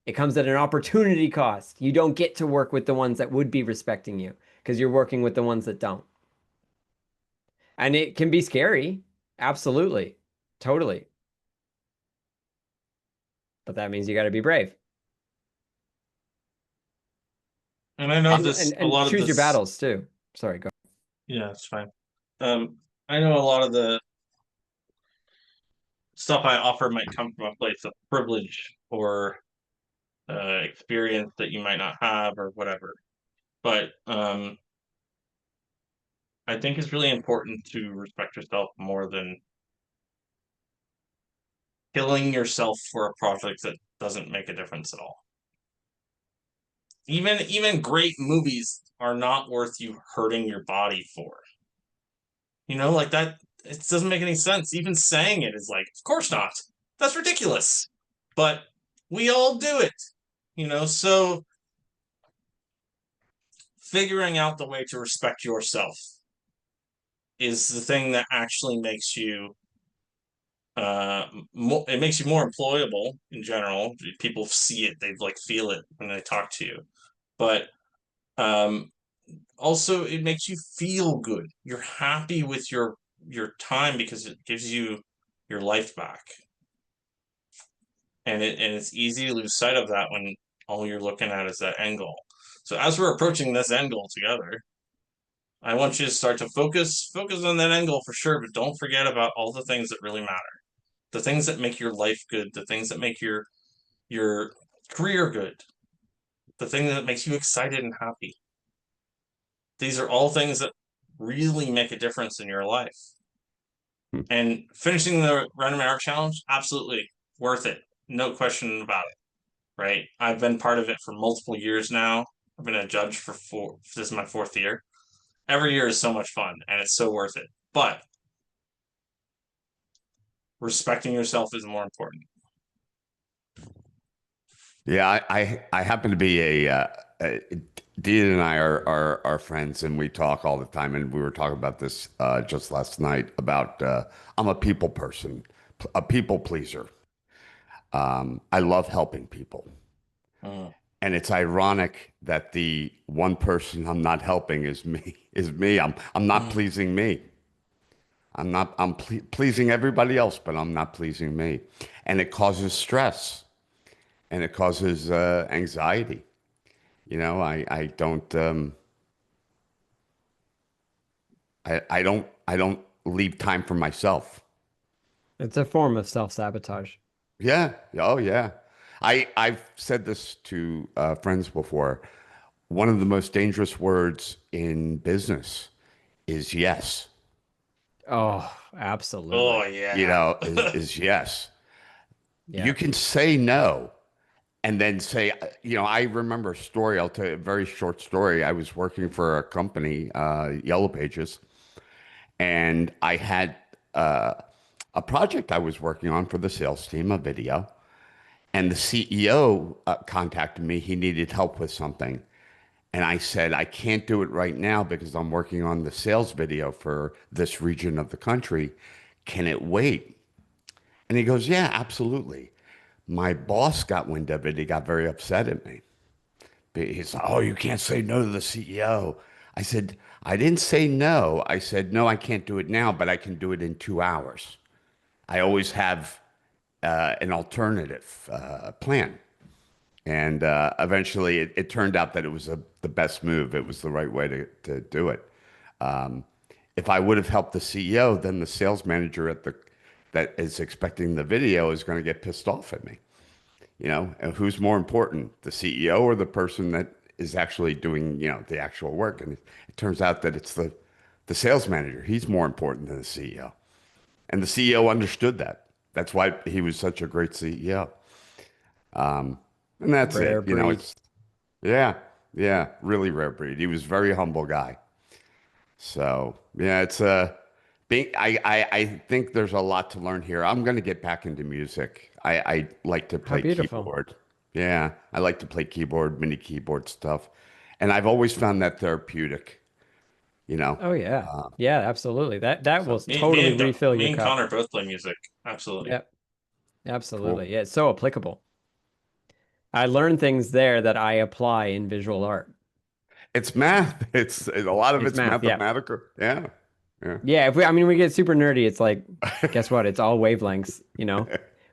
It comes at an opportunity cost. You don't get to work with the ones that would be respecting you because you're working with the ones that don't. And it can be scary. Absolutely. Totally. But that means you got to be brave. And I know And, this, and a and lot of choose your this, battles too. Sorry, go. yeah, it's fine. I know a lot of the stuff I offer might come from a place of privilege or experience that you might not have or whatever. But I think it's really important to respect yourself more than killing yourself for a project that doesn't make a difference at all. Even great movies are not worth you hurting your body for. Like that, it doesn't make any sense. Even saying it is like, of course not. That's ridiculous. But we all do it. So figuring out the way to respect yourself is the thing that actually makes you it makes you more employable in general. People see it, they like feel it when they talk to you. But um also it makes you feel good. You're happy with your time because it gives you your life back. And it's easy to lose sight of that when all you're looking at is that end goal. So as we're approaching this end goal together, I want you to start to focus on that end goal for sure, but don't forget about all the things that really matter. The things that make your life good, the things that make your career good, the thing that makes you excited and happy. These are all things that really make a difference in your life. Hmm. And finishing the RenderMan Art Challenge, absolutely worth it. No question about it. Right? I've been part of it for multiple years now. I've been a judge for this is my 4th year. Every year is so much fun and it's so worth it. But respecting yourself is more important. Yeah, I happen to be Dean and I are friends, and we talk all the time. And we were talking about this just last night about I'm a people person, a people pleaser. I love helping people, Mm. and it's ironic that the one person I'm not helping is me. Is me. I'm not Mm. pleasing me. I'm pleasing everybody else, but I'm not pleasing me, and it causes stress and it causes anxiety. I don't I don't leave time for myself. It's a form of self-sabotage. Yeah. Oh yeah. I've said this to friends before. One of the most dangerous words in business is yes. Oh, Oh absolutely. yeah. Is yes. You Yeah. can say no and then say, I remember a story. I'll tell you a very short story. I was working for a company, Yellow Pages, and I had uh, a project I was working on for the sales team, a video, and the CEO contacted me. He needed help with something. And I said, I can't do it right now because I'm working on the sales video for this region of the country. Can it wait? And he goes, yeah, absolutely. My boss got wind of it. He got very upset at me. He's like, oh, you can't say no to the CEO. I said, I didn't say no. I said, no, I can't do it now, but I can do it in 2 hours. I always have an alternative plan. And eventually it turned out that it was the best move. It was the right way to do it. Um, if I would have helped the CEO, then the sales manager that is expecting the video is going to get pissed off at me. And who's more important, the CEO or the person that is actually doing, the actual work? And it turns out that it's the sales manager. He's more important than the CEO. And the CEO understood that. That's why he was such a great CEO. And that's Rare it. breed. Yeah, yeah, really rare breed. He was a very humble guy. So yeah, it's I think there's a lot to learn here. I'm gonna get back into music. I like to How play beautiful. keyboard. Yeah, I like to play keyboard, mini keyboard stuff. And I've always found that therapeutic. you know. Oh yeah. Uh, Yeah, absolutely. That will So me, totally refill me your and cup. Connor both play music. Absolutely. Yep. Absolutely. cool. Yeah, it's so applicable. I learned things there that I apply in visual art. It's math. A lot of It's it's math. Yeah. mathematical. Yeah. Yeah. Yeah, I mean, we get super nerdy, it's like, guess what? It's all wavelengths, you know?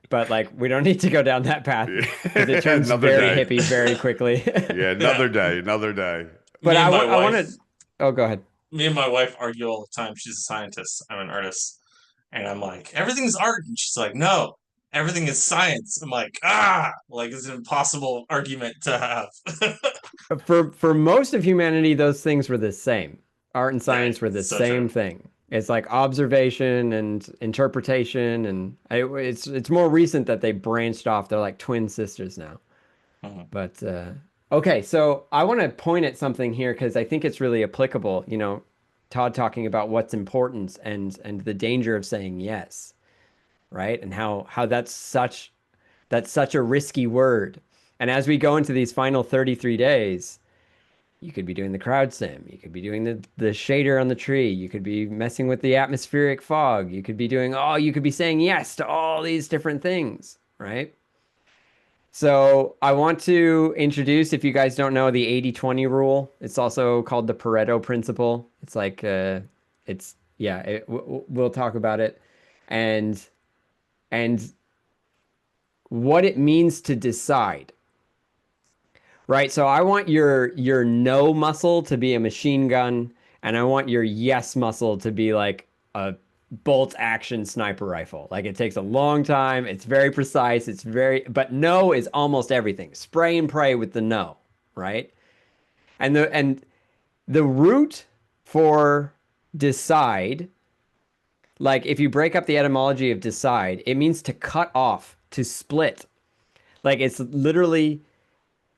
But like, we don't need to go down that path because it turns Another very day. hippie very quickly. Yeah, Yeah. another day, another day. But Me and my I want wife, to, oh, go ahead. me and my wife argue all the time. She's a scientist. I'm an artist. And I'm like, everything's art. And she's like, no, everything is science. I'm like, like it's an impossible argument to have. For most of humanity, those things were the same. Art and Yeah, science were the so true. same thing. It's like observation and interpretation, and it's more recent that they branched off. They're like twin sisters now. Mhm. But okay, so I want to point at something here because I think it's really applicable. You know, Todd talking about what's important and the danger of saying yes, right? And how that's such a risky word. And as we go into these final 33 days, you could be doing the crowd sim, you could be doing the shader on the tree, you could be messing with the atmospheric fog, you could be doing you could be saying yes to all these different things, right? So I want to introduce, if you guys don't know, the 80-20 rule. It's also called the Pareto principle. It's like, yeah, we'll talk about it, and and what it means to decide, right? So I want your no muscle to be a machine gun, and I want your yes muscle to be like a bolt action sniper rifle. Like it takes a long time, it's very precise, but no is almost everything. Spray and pray with the no, right? And the root for decide, like if you break up the etymology of decide, it means to cut off, to split. Like it's literally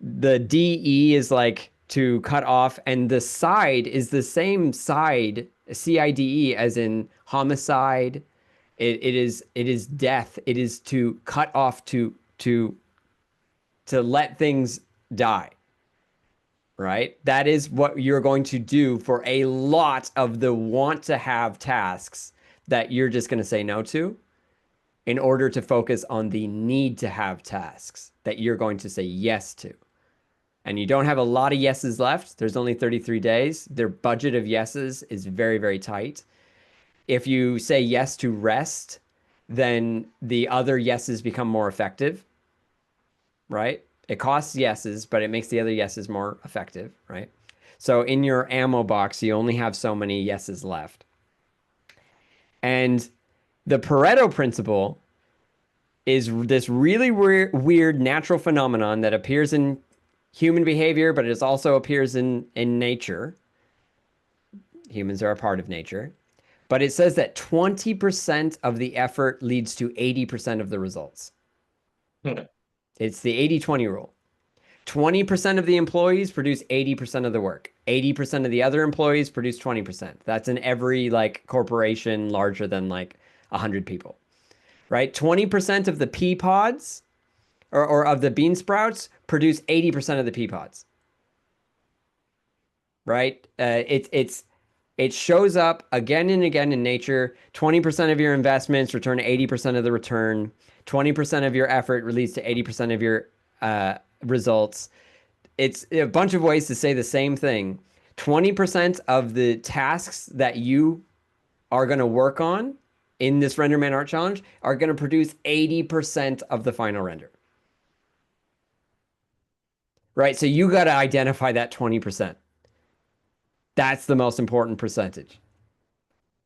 the DE is like to cut off, and the side is the same side, CIDE, as in homicide. It is death. It is to cut off, to let things die. Right? That is what you're going to do for a lot of the want to have tasks that you're just going to say no to in order to focus on the need to have tasks that you're going to say yes to. And you don't have a lot of yeses left. There's only 33 days. Their budget of yeses is very, very tight. If you say yes to rest, then the other yeses become more effective, right? It costs yeses, but it makes the other yeses more effective, right? So in your ammo box, you only have so many yeses left. And the Pareto principle is this really weird natural phenomenon that appears in human behavior, but it also appears in nature. Humans are a part of nature. But it says that 20% of the effort leads to 80% of the results. It's the 80-20 rule. 20% of the employees produce 80% of the work. 80% of the other employees produce 20%. That's in every like corporation larger than like 100 people, right? 20% of the pea pods or of the bean sprouts produce 80% of the pea pods, right? It shows up again and again in nature. 20% of your investments return 80% of the return. 20% of your effort leads to 80% of your results. It's a bunch of ways to say the same thing. 20% of the tasks that you are going to work on in this RenderMan Art Challenge are going to produce 80% of the final render. Right? So you got to identify that 20%. That's the most important percentage.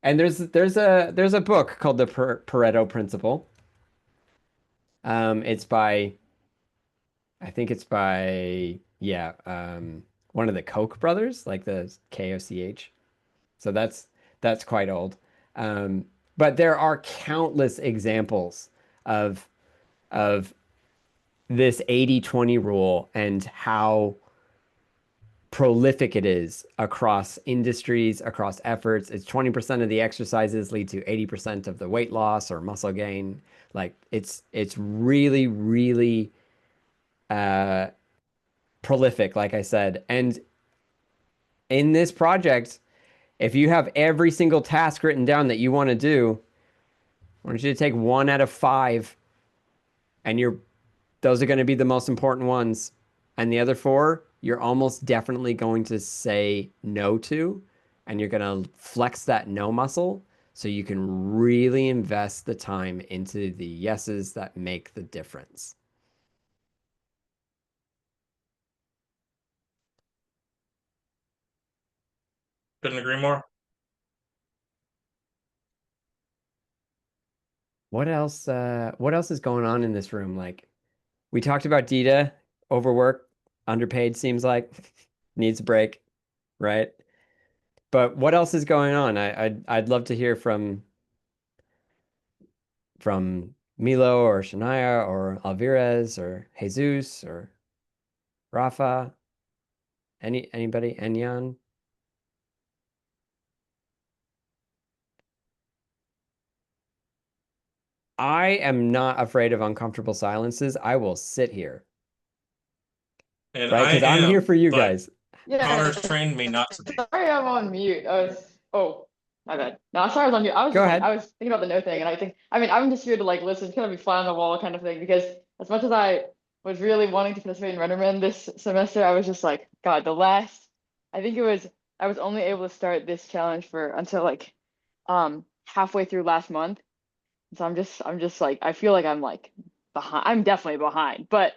And there's a book called the Pareto Principle. It's by, I think it's by, yeah, one of the Koch brothers, like the Koch. So that's quite old. But there are countless examples of of this 80-20 rule and how prolific it is across industries, across efforts. It's 20% of the exercises lead to 80% of the weight loss or muscle gain. Like it's really, really prolific, like I said. And in this project, If you have every single task written down that you want to do, I want you to take 1 out of 5, and those are going to be the most important ones. And the other 4, you're almost definitely going to say no to, and you're going to flex that no muscle so you can really invest the time into the yeses that make the difference. Couldn't agree more. What else is going on in this room? Like, we talked about Dita, overworked, underpaid, seems like, needs a break, right? But what else is going on? I'd love to hear from Milo or Shania or Alvarez or Jesus or Rafa. Anybody? Enyan? I am not afraid of uncomfortable silences. I will sit here, And right? I Because I'm here am, for you but guys. Yeah, Connor's trained me not to be. sorry I'm on mute. Oh, my bad. No, sorry I was on mute. I was Go just ahead. I was thinking about the no thing, and I'm just here to like listen, kind of be fly on the wall kind of thing, because as much as I was really wanting to participate in RenderMan this semester, I was just like, God, I think I was only able to start this challenge until like, halfway through last month. So I'm just like, I feel like I'm like behind. I'm definitely behind, but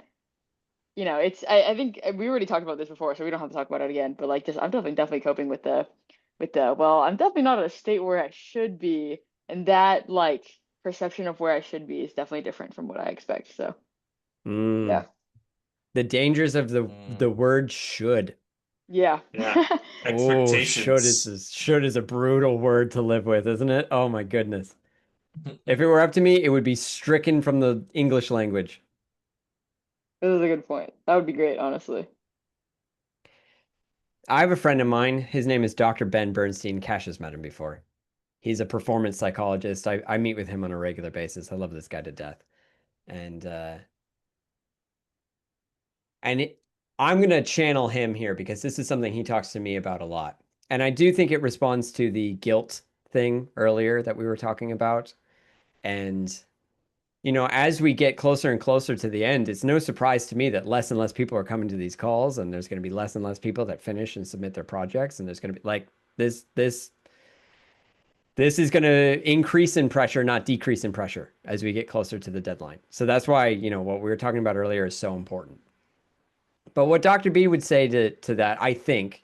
I think we already talked about this before, so we don't have to talk about it again. But like, just I'm definitely coping with well, I'm definitely not at a state where I should be, and that like perception of where I should be is definitely different from what I expect. So yeah, The dangers of the Mm. word should. yeah, Yeah. Oh, Expectations. should is a brutal word to live with, isn't it? Oh my goodness. If it were up to me, it would be stricken from the English language. this is a good point. That would be great, honestly. I have a friend of mine. His name is Dr. Ben Bernstein. Cash has met him before. He's a performance psychologist. I meet with him on a regular basis. I love this guy to death. And I'm going to channel him here because this is something he talks to me about a lot. And I do think it responds to the guilt thing earlier that we were talking about. And, as we get closer and closer to the end, it's no surprise to me that less and less people are coming to these calls, and there's going to be less and less people that finish and submit their projects. And there's going to be like this is going to increase in pressure, not decrease in pressure as we get closer to the deadline. So that's why, what we were talking about earlier is so important. But what Dr. B would say to that, I think,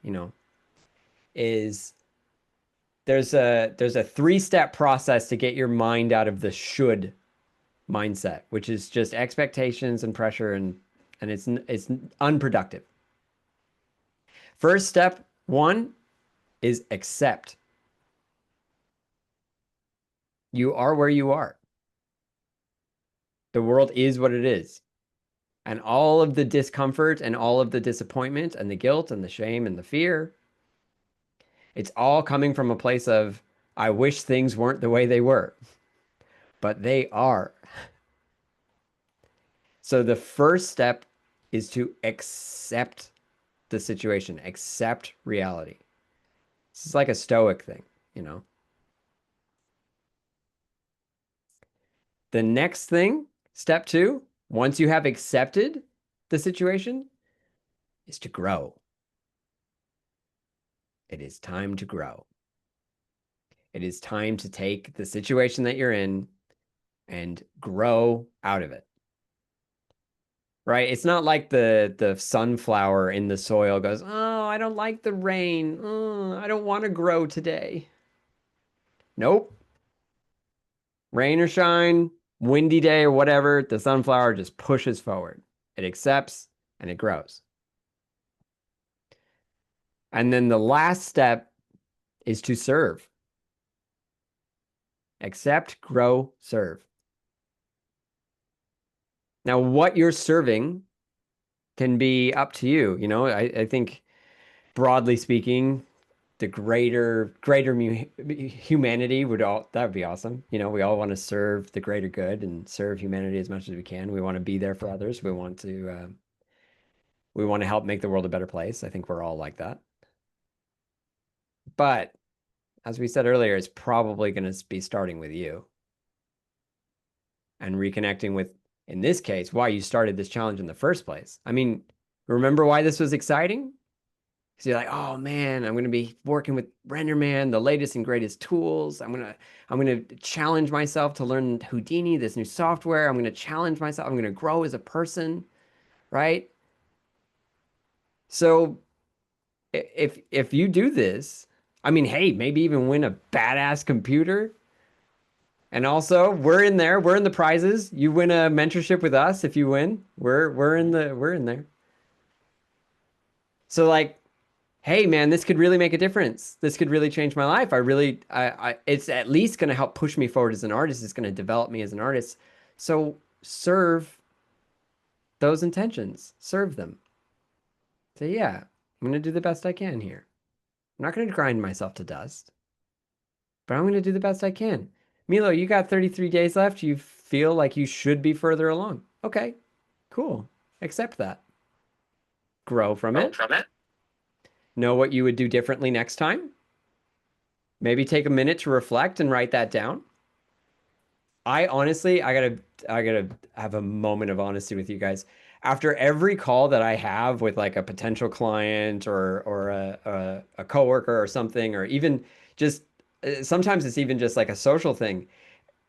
is there's a 3-step process to get your mind out of the should mindset, which is just expectations and pressure, and it's unproductive. First step 1 is accept. You are where you are. The world is what it is. And all of the discomfort and all of the disappointment and the guilt and the shame and the fear, it's all coming from a place of, I wish things weren't the way they were, but they are. So the first step is to accept the situation, accept reality. This is like a stoic thing, The next thing, step 2, once you have accepted the situation, is to grow. It is time to grow. It is time to take the situation that you're in and grow out of it. Right? It's not like the sunflower in the soil goes, "Oh, I don't like the rain. Oh, I don't want to grow today." Nope. Rain or shine, windy day or whatever, the sunflower just pushes forward. It accepts and it grows. And then the last step is to serve. Accept, grow, serve. Now, what you're serving can be up to you. I think broadly speaking, the greater humanity that would be awesome. We all want to serve the greater good and serve humanity as much as we can. We want to be there for others. We want to help make the world a better place. I think we're all like that. But as we said earlier, is probably going to be starting with you and reconnecting with, in this case, why you started this challenge in the first place. I mean, remember why this was exciting? Because you're like, oh man, I'm going to be working with RenderMan, the latest and greatest tools. I'm going to challenge myself to learn Houdini, this new software. I'm going to challenge myself. I'm going to grow as a person, right? So if you do this, I mean, hey, maybe even win a badass computer. And also, we're in there. We're in the prizes. You win a mentorship with us if you win. We're in there. So like, hey man, this could really make a difference. This could really change my life. It's at least going to help push me forward as an artist. It's going to develop me as an artist. So serve those intentions. Serve them. So yeah, I'm going to do the best I can here. I'm not going to grind myself to dust, but I'm going to do the best I can. Milo, you got 33 days left. You feel like you should be further along. Okay, cool. Accept that. Grow from it. Know what you would do differently next time. Maybe take a minute to reflect and write that down. I honestly, I gotta have a moment of honesty with you guys. After every call that I have with like a potential client or a coworker or something, or even just sometimes it's even just like a social thing.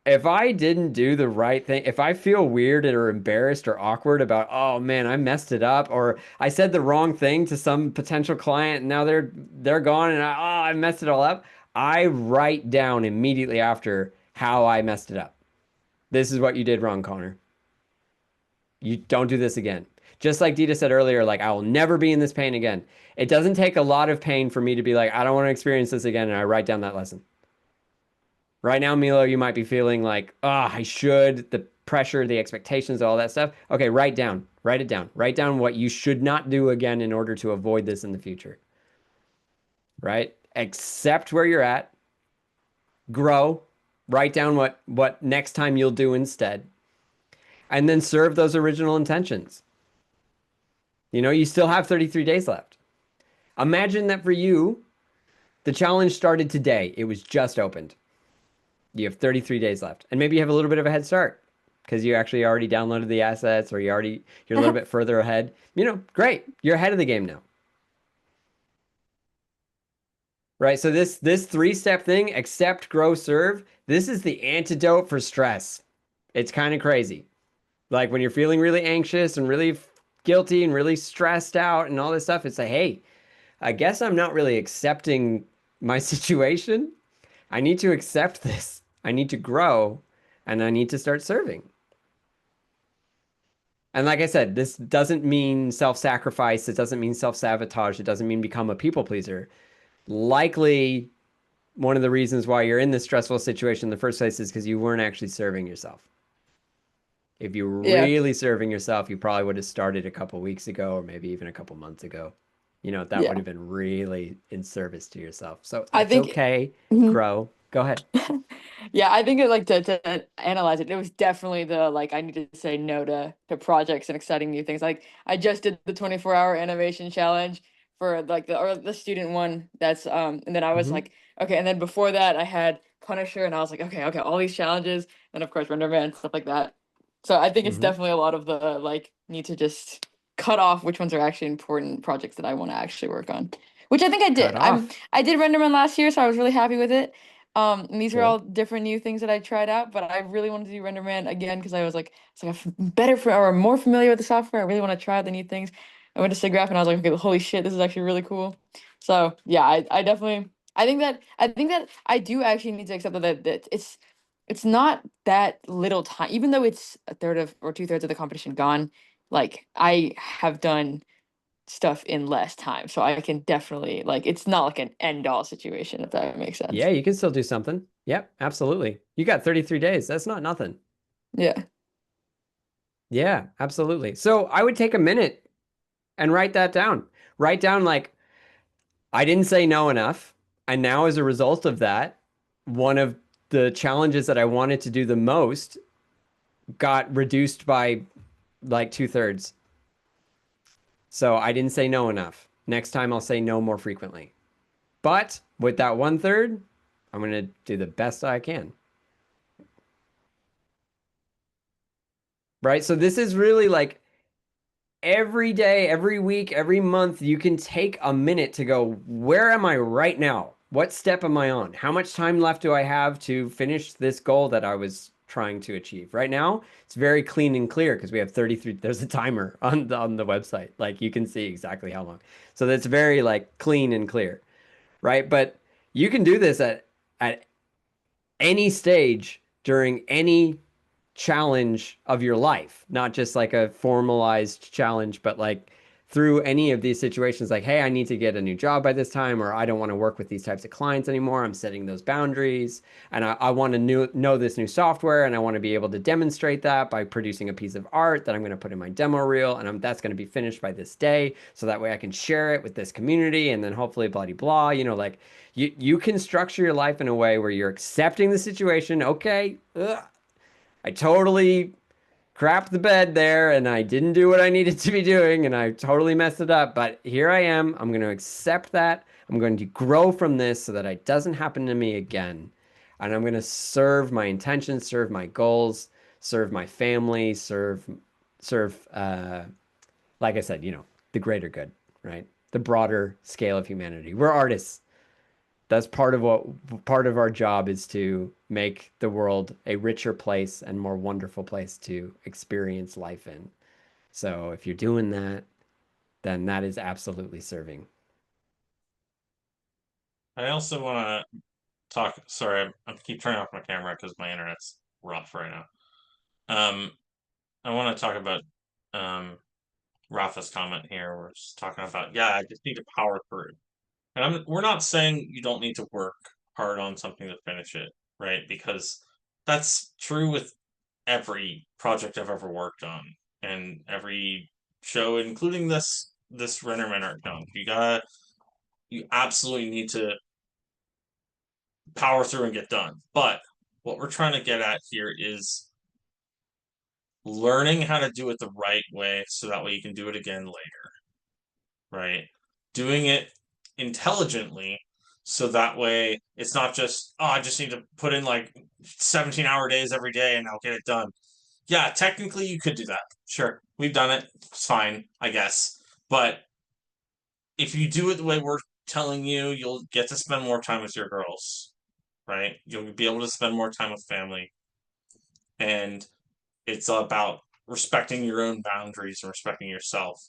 If I didn't do the right thing, if I feel weird or embarrassed or awkward about, oh man, I messed it up, or I said the wrong thing to some potential client and now they're gone and I messed it all up, I write down immediately after how I messed it up. This is what you did wrong, Connor. You don't do this again. Just like Dita said earlier, like I will never be in this pain again. It doesn't take a lot of pain for me to be like, I don't want to experience this again, and I write down that lesson. Right now, Milo, you might be feeling like, I should, the pressure, the expectations, all that stuff. Okay, write it down. Write down what you should not do again in order to avoid this in the future. Right? Accept where you're at. Grow. Write down what next time you'll do instead. And then serve those original intentions. You still have 33 days left. Imagine that for you, the challenge started today. It was just opened. You have 33 days left, and maybe you have a little bit of a head start because you actually already downloaded the assets, or you're a little bit further ahead. Great. You're ahead of the game now. Right? So this 3-step thing, accept, grow, serve, this is the antidote for stress. It's kind of crazy. Like when you're feeling really anxious and really guilty and really stressed out and all this stuff, it's like, hey, I guess I'm not really accepting my situation. I need to accept this. I need to grow, and I need to start serving. And like I said, this doesn't mean self-sacrifice. It doesn't mean self-sabotage. It doesn't mean become a people pleaser. Likely, one of the reasons why you're in this stressful situation in the first place is because you weren't actually serving yourself. If you were Yeah. really serving yourself, you probably would have started a couple weeks ago, or maybe even a couple months ago. That Yeah. would have been really in service to yourself. So I it's think okay. Mhm. Grow. Go ahead. Yeah, I think to analyze it, it was definitely the like I need to say no to projects and exciting new things. Like I just did the 24-hour animation challenge for like the student one. That's and then I was Mhm. like, okay, and then before that I had Punisher and I was like, okay, all these challenges, and of course RenderMan, stuff like that. So I think it's Mhm. definitely a lot of the like need to just cut off which ones are actually important projects that I want to actually work on. Which I think I did. Cut off. I did RenderMan last year, so I was really happy with it. And these were Cool. all different new things that I tried out, but I really wanted to do RenderMan again because I was like, I'm better for or more familiar with the software. I really want to try the new things. I went to SIGGRAPH and I was like, okay, holy shit, this is actually really cool. So yeah, I definitely I think that I do actually need to accept that it's not that little time, even though it's a third of or 2/3 of the competition gone. Like I have done stuff in less time, so I can definitely like it's not like an end all situation if that makes sense. Yeah, you can still do something. Yep, absolutely. You got 33 days. That's not nothing. Yeah. Yeah, absolutely. So I would take a minute and write that down. Write down like, I didn't say no enough. And now as a result of that, one of the challenges that I wanted to do the most got reduced by like 2/3. So I didn't say no enough. Next time I'll say no more frequently. But with that 1/3, I'm going to do the best I can. Right? So this is really like every day, every week, every month, you can take a minute to go, where am I right now? What step am I on? How much time left do I have to finish this goal that I was trying to achieve? Right now, it's very clean and clear because we have 33, there's a timer on the website. Like you can see exactly how long. So that's very like clean and clear, right? But you can do this at any stage during any challenge of your life, not just like a formalized challenge, but like through any of these situations, like, hey, I need to get a new job by this time, or I don't want to work with these types of clients anymore. I'm setting those boundaries, and I want to know this new software, and I want to be able to demonstrate that by producing a piece of art that I'm going to put in my demo reel, and that's going to be finished by this day, so that way I can share it with this community, and then hopefully blah blah blah. You know, like you can structure your life in a way where you're accepting the situation. Okay, I totally crapped the bed there and I didn't do what I needed to be doing and I totally messed it up. But here I am. I'm going to accept that. I'm going to grow from this so that it doesn't happen to me again. And I'm going to serve my intentions, serve my goals, serve my family, serve, like I said, you know, the greater good, right? The broader scale of humanity. We're artists. That's part of our job is to make the world a richer place and more wonderful place to experience life in. So if you're doing that, then that is absolutely serving. I also want to talk. Sorry, I keep turning off my camera because my internet's rough right now. I want to talk about um Rafa's comment here. We're just talking about, yeah, I just need to power through. And we're not saying you don't need to work hard on something to finish it, right? Because that's true with every project I've ever worked on and every show, including this RenderMan Art done. You absolutely need to power through and get done. But what we're trying to get at here is learning how to do it the right way so that way you can do it again later, right? Doing it intelligently so that way it's not just, oh, I just need to put in like 17-hour days every day and I'll get it done. Yeah, technically you could do that. Sure. We've done it. It's fine, I guess. But if you do it the way we're telling you, you'll get to spend more time with your girls, right? You'll be able to spend more time with family. And it's about respecting your own boundaries and respecting yourself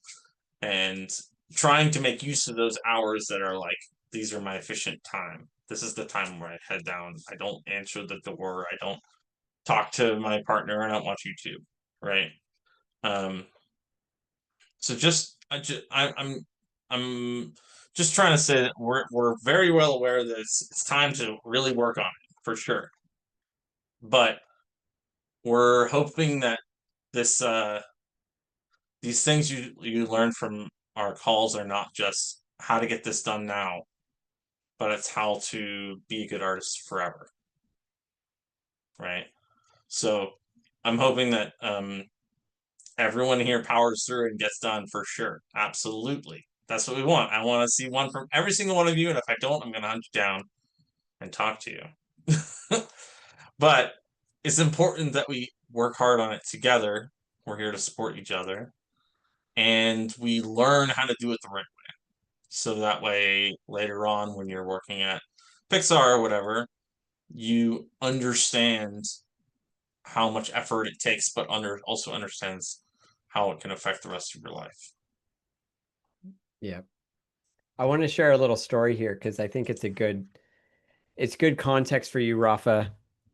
and trying to make use of those hours that are like, these are my efficient time. This is the time where I head down. I don't answer the door. I don't talk to my partner. I don't watch YouTube, right? So I'm just trying to say that we're very well aware that it's time to really work on it for sure. But we're hoping that this these things you learn from our calls are not just how to get this done now, but it's how to be a good artist forever. Right? So I'm hoping that everyone here powers through and gets done for sure. Absolutely. That's what we want. I want to see one from every single one of you, and if I don't, I'm gonna hunt you down and talk to you. But it's important that we work hard on it together. We're here to support each other. And we learn how to do it the right way. So that way, later on, when you're working at Pixar or whatever, you understand how much effort it takes, but also understands how it can affect the rest of your life. Yeah. I want to share a little story here because I think it's good context for you, Rafa.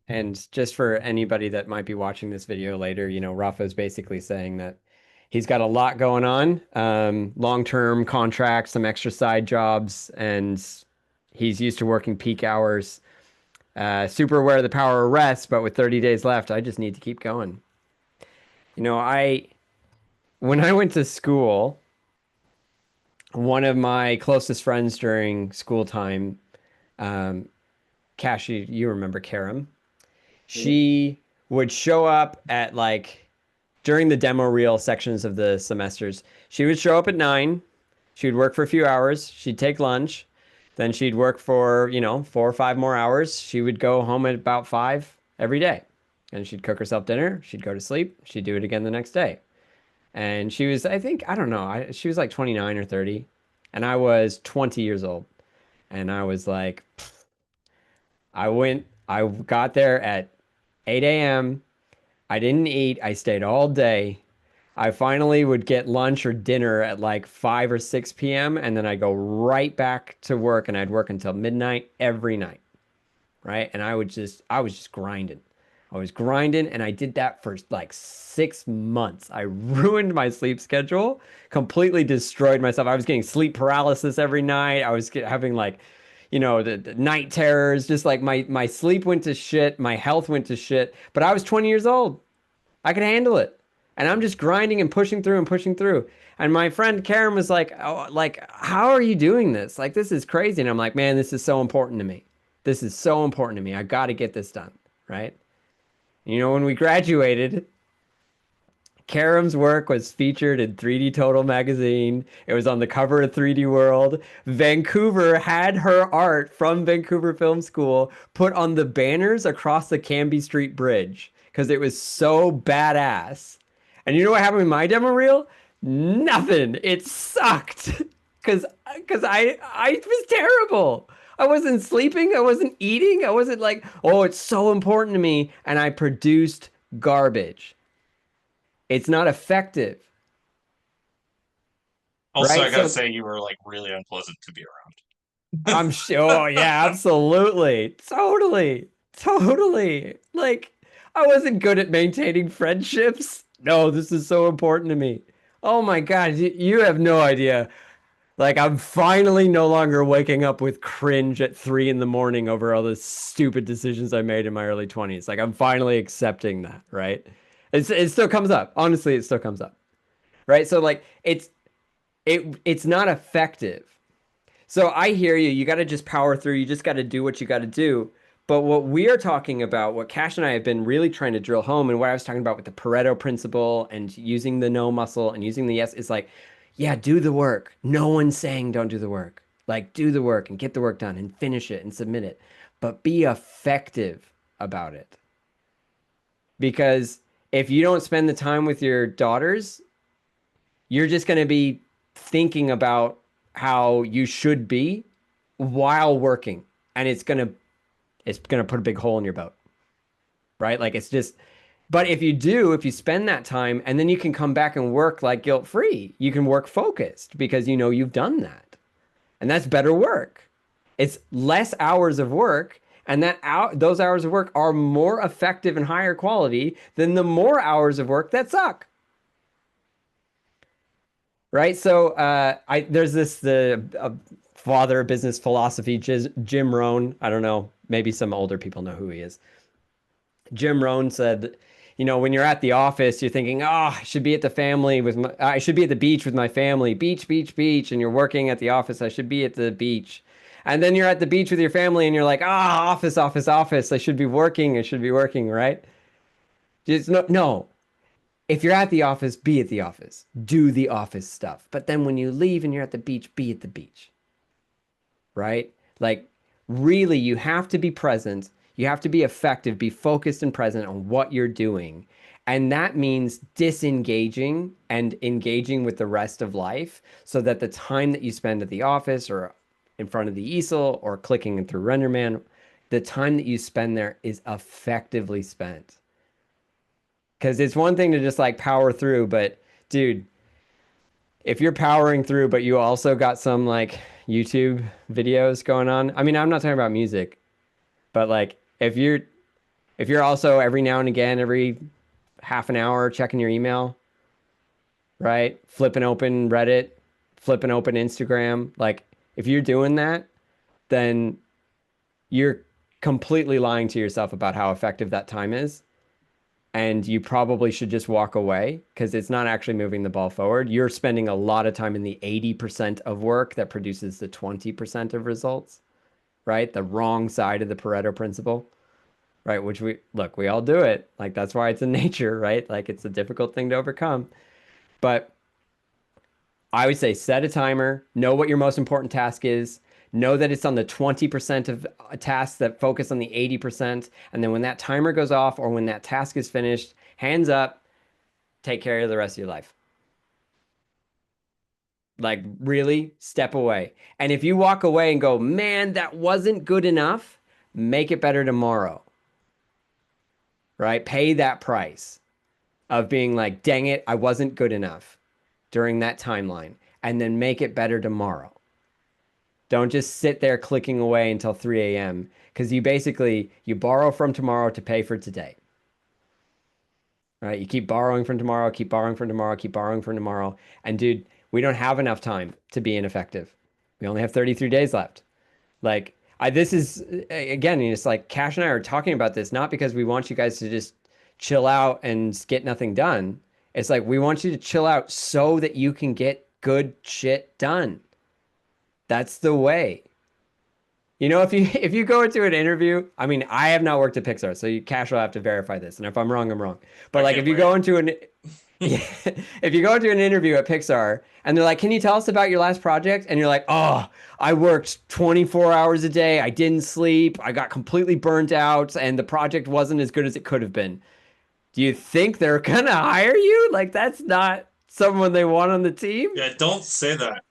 And just for anybody that might be watching this video later, you know, Rafa is basically saying that he's got a lot going on, long-term contracts, some extra side jobs, and he's used to working peak hours. Super aware of the power of rest, but with 30 days left, I just need to keep going. You know, when I went to school, one of my closest friends during school time, Kashi, you remember Karam? She would show up at like during the demo reel sections of the semesters. She would show up at 9. She would work for a few hours. She'd take lunch. Then she'd work for, 4 or 5 more hours. She would go home at about 5 every day. And she'd cook herself dinner. She'd go to sleep. She'd do it again the next day. And she was, I think, I don't know, she was like 29 or 30. And I was 20 years old. And I was like, I got there at 8 a.m. I didn't eat. I stayed all day. I finally would get lunch or dinner at like 5 or 6 p.m. And then I'd go right back to work and I'd work until midnight every night. Right. And I was just grinding. I was grinding and I did that for like 6 months. I ruined my sleep schedule, completely destroyed myself. I was getting sleep paralysis every night. I was having like, the night terrors, just like my sleep went to shit. My health went to shit, but I was 20 years old. I could handle it. And I'm just grinding and pushing through and pushing through. And my friend Karen was like, "Oh, like, how are you doing this? Like, this is crazy." And I'm like, "Man, this is so important to me. This is so important to me. I got to get this done." Right. When we graduated, Karam's work was featured in 3D Total magazine. It was on the cover of 3D World. Vancouver had her art from Vancouver Film School put on the banners across the Cambie Street Bridge because it was so badass. And you know what happened with my demo reel? Nothing. It sucked because I was terrible. I wasn't sleeping. I wasn't eating. I wasn't like, oh, it's so important to me. And I produced garbage. It's not effective, Also, right? I gotta So say, you were like really unpleasant to be around. I'm sure. Oh, yeah, absolutely. Totally. Like, I wasn't good at maintaining friendships. No, this is so important to me. Oh my God, you have no idea. Like, I'm finally no longer waking up with cringe at 3 in the morning over all the stupid decisions I made in my early 20s. Like, I'm finally accepting that, right? It still comes up. Honestly, it still comes up, right? So like, it's not effective. So I hear you. You got to just power through. You just got to do what you got to do. But what we are talking about, what Cash and I have been really trying to drill home, and what I was talking about with the Pareto principle and using the no muscle and using the yes, is like, yeah, do the work. No one's saying don't do the work. Like, do the work and get the work done and finish it and submit it. But be effective about it. Because if you don't spend the time with your daughters, you're just going to be thinking about how you should be while working, and it's going to put a big hole in your boat, right? Like, it's just, but if you spend that time, and then you can come back and work like guilt free, you can work focused because you've done that, and that's better work. It's less hours of work, and those hours of work are more effective and higher quality than the more hours of work that suck. Right. So there's the father of business philosophy, Jim Rohn. I don't know. Maybe some older people know who he is. Jim Rohn said, when you're at the office, you're thinking, oh, I should be at I should be at the beach with my family, beach, beach, beach. And you're working at the office. I should be at the beach. And then you're at the beach with your family and you're like, office, office, office. I should be working. I should be working. Right. Just no. If you're at the office, be at the office. Do the office stuff. But then when you leave and you're at the beach, be at the beach. Right? Like, really, you have to be present. You have to be effective, be focused and present on what you're doing. And that means disengaging and engaging with the rest of life so that the time that you spend at the office or in front of the easel or clicking through RenderMan, the time that you spend there is effectively spent. Because it's one thing to just like power through, but dude, if you're powering through, but you also got some like YouTube videos going on. I mean, I'm not talking about music, but like if you're also every now and again, every half an hour checking your email, right? Flipping open Reddit, flipping open Instagram, like if you're doing that, then you're completely lying to yourself about how effective that time is. And you probably should just walk away because it's not actually moving the ball forward. You're spending a lot of time in the 80% of work that produces the 20% of results, right? The wrong side of the Pareto principle, right? Which we all do it. Like, that's why it's in nature, right? Like, it's a difficult thing to overcome. But I would say set a timer, know what your most important task is, Know that it's on the 20% of tasks that focus on the 80%. And then when that timer goes off or when that task is finished, hands up, take care of the rest of your life. Like, really step away. And if you walk away and go, man, that wasn't good enough, make it better tomorrow. Right? Pay that price of being like, dang it, I wasn't good enough during that timeline. And then make it better tomorrow. Don't just sit there clicking away until 3 a.m. because you borrow from tomorrow to pay for today. Right? You keep borrowing from tomorrow, keep borrowing from tomorrow, keep borrowing from tomorrow. And dude, we don't have enough time to be ineffective. We only have 33 days left. Like, this is, again, it's like Cash and I are talking about this, not because we want you guys to just chill out and get nothing done. It's like, we want you to chill out so that you can get good shit done. That's the way. You know, if you go into an interview, I mean, I have not worked at Pixar, so Cash will have to verify this. And if I'm wrong, I'm wrong. But like, if you go into an if you go into an interview at Pixar and they're like, "Can you tell us about your last project?" and you're like, "Oh, I worked 24 hours a day. I didn't sleep. I got completely burnt out, and the project wasn't as good as it could have been." Do you think they're gonna hire you? Like, that's not someone they want on the team. Yeah, don't say that.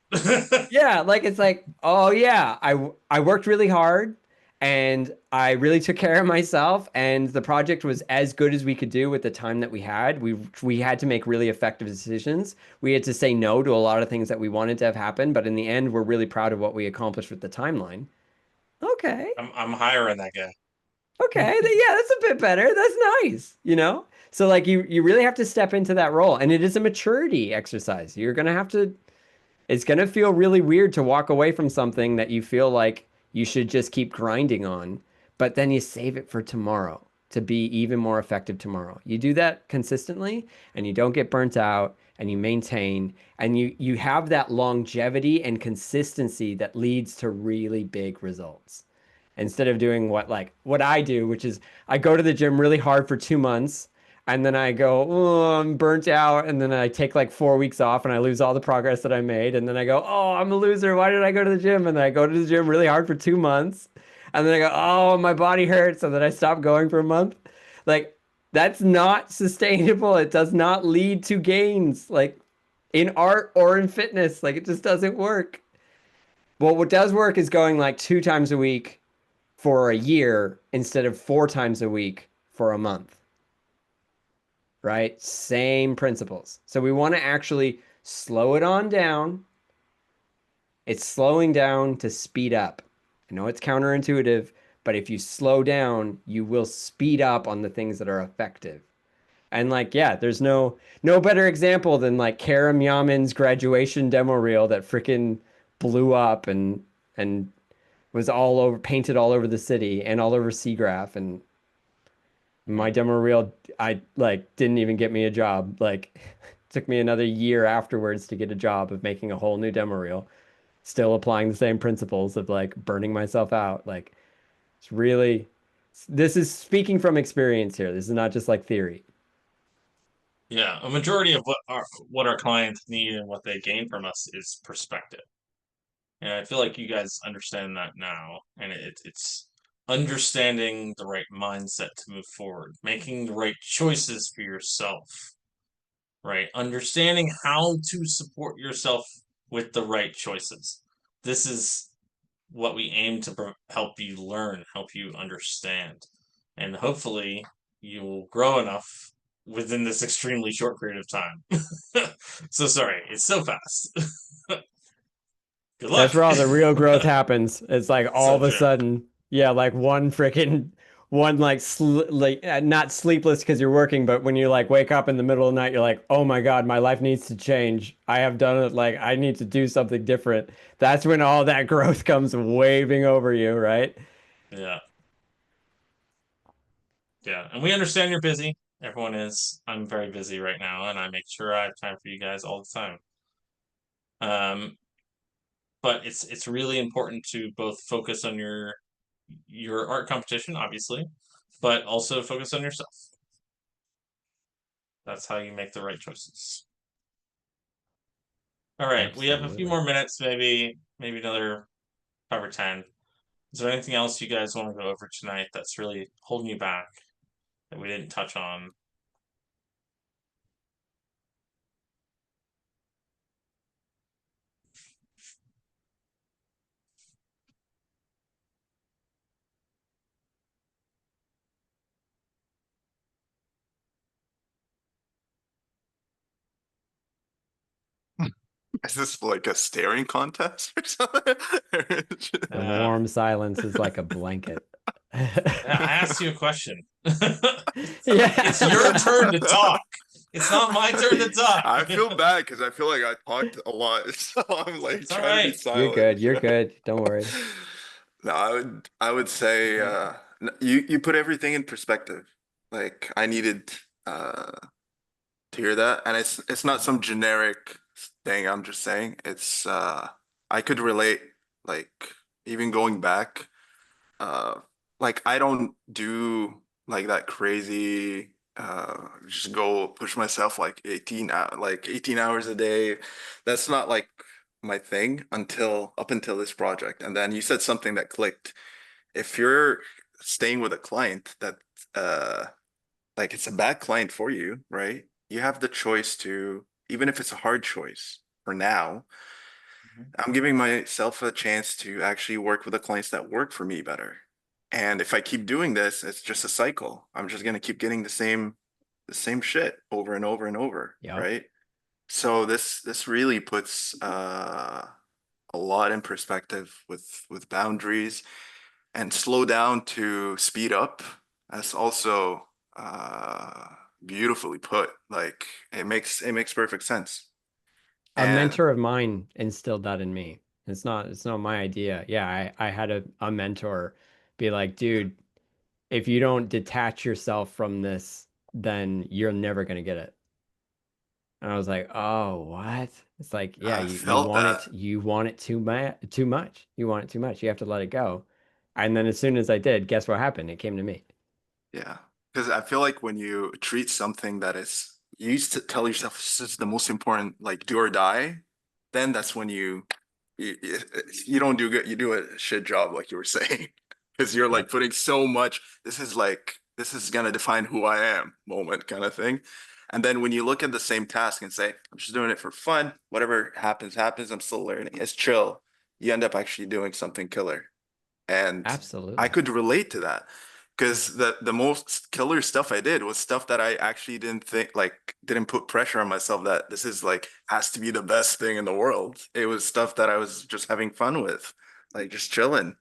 Yeah, like it's like, oh yeah, I worked really hard and I really took care of myself and the project was as good as we could do with the time that we had. We had to make really effective decisions. We had to say no to a lot of things that we wanted to have happen, but in the end we're really proud of what we accomplished with the timeline. Okay. I'm hiring that guy. Okay, yeah, that's a bit better. That's nice, you know? So like you really have to step into that role and it is a maturity exercise. You're going to have to it's going to feel really weird to walk away from something that you feel like you should just keep grinding on, but then you save it for tomorrow to be even more effective tomorrow. You do that consistently and you don't get burnt out and you maintain and you have that longevity and consistency that leads to really big results. Instead of doing what I do, which is I go to the gym really hard for 2 months and then I go, oh, I'm burnt out. And then I take like 4 weeks off and I lose all the progress that I made. And then I go, oh, I'm a loser. Why did I go to the gym? And then I go to the gym really hard for 2 months. And then I go, oh, my body hurts. And then I stop going for a month. Like, that's not sustainable. It does not lead to gains, like in art or in fitness. Like, it just doesn't work. Well, what does work is going like 2 times a week for a year instead of 4 times a week for a month. Right? Same principles. So we want to actually slow it on down. It's slowing down to speed up. I know it's counterintuitive, but if you slow down, you will speed up on the things that are effective. And like, yeah, there's no better example than like Karam Yaman's graduation demo reel that freaking blew up and was all over painted all over the city and all over SIGGRAPH and my demo reel I like didn't even get me a job. Like it took me another year afterwards to get a job of making a whole new demo reel, still applying the same principles of like burning myself out. Like it's really this is speaking from experience here. This is not just like theory. Yeah, a majority of what our clients need and what they gain from us is perspective. And I feel like you guys understand that now, and it's understanding the right mindset to move forward, making the right choices for yourself, right? Understanding how to support yourself with the right choices. This is what we aim to help you learn, help you understand, and hopefully you'll grow enough within this extremely short period of time. So sorry, it's so fast. Good luck. That's where all the real growth happens. It's like all So of a true. sudden, yeah, like one like not sleepless because you're working, but when you like wake up in the middle of the night, you're like, oh my God, my life needs to change. I have done it. Like I need to do something different. That's when all that growth comes waving over you, right? Yeah. Yeah. And we understand you're busy. Everyone is. I'm very busy right now, and I make sure I have time for you guys all the time. But it's really important to both focus on your art competition, obviously, but also focus on yourself. That's how you make the right choices. All right, we have a few Absolutely. more minutes, maybe another 5 or 10. Is there anything else you guys want to go over tonight that's really holding you back that we didn't touch on? Is this like a staring contest or something? The warm silence is like a blanket. I asked you a question. Yeah. It's your turn to talk. It's not my turn to talk. I feel bad because I feel like I talked a lot, so I'm like It's all trying to be right. silent. You're good. You're good. Don't worry. No, I would say you put everything in perspective. Like I needed to hear that, and it's not some generic thing. I'm just saying it's I could relate. Like even going back, uh, like I don't do like that crazy. Just go push myself like 18 hours a day. That's not like my thing until up until this project. And then you said something that clicked. If you're staying with a client that uh like it's a bad client for you, right? You have the choice to, even if it's a hard choice for now, I'm giving myself a chance to actually work with the clients that work for me better. And if I keep doing this, it's just a cycle. I'm just gonna keep getting the same shit over and over and over, Yep. right? So this really puts a lot in perspective with boundaries and slow down to speed up. That's also beautifully put. Like it makes perfect sense. A And mentor of mine instilled that in me. It's not my idea. Yeah, I had a mentor be like, dude, if you don't detach yourself from this, then you're never gonna get it. And I was like, oh, what? It's like, yeah, I you felt want that. it, you want it too much. You want it too much. You have to let it go. And then as soon as I did, guess what happened? It came to me. Yeah. Because I feel like when you treat something that is, you used to tell yourself this is the most important, like do or die, then that's when you, you don't do good, you do a shit job, like you were saying. Because you're like Yep. putting so much, this is gonna define who I am moment kind of thing. And then when you look at the same task and say, I'm just doing it for fun, whatever happens, happens, I'm still learning. It's chill. You end up actually doing something killer. And I Absolutely. could relate to that because the most killer stuff I did was stuff that I actually didn't think like didn't put pressure on myself that this is like has to be the best thing in the world. It was stuff that I was just having fun with, like just chilling.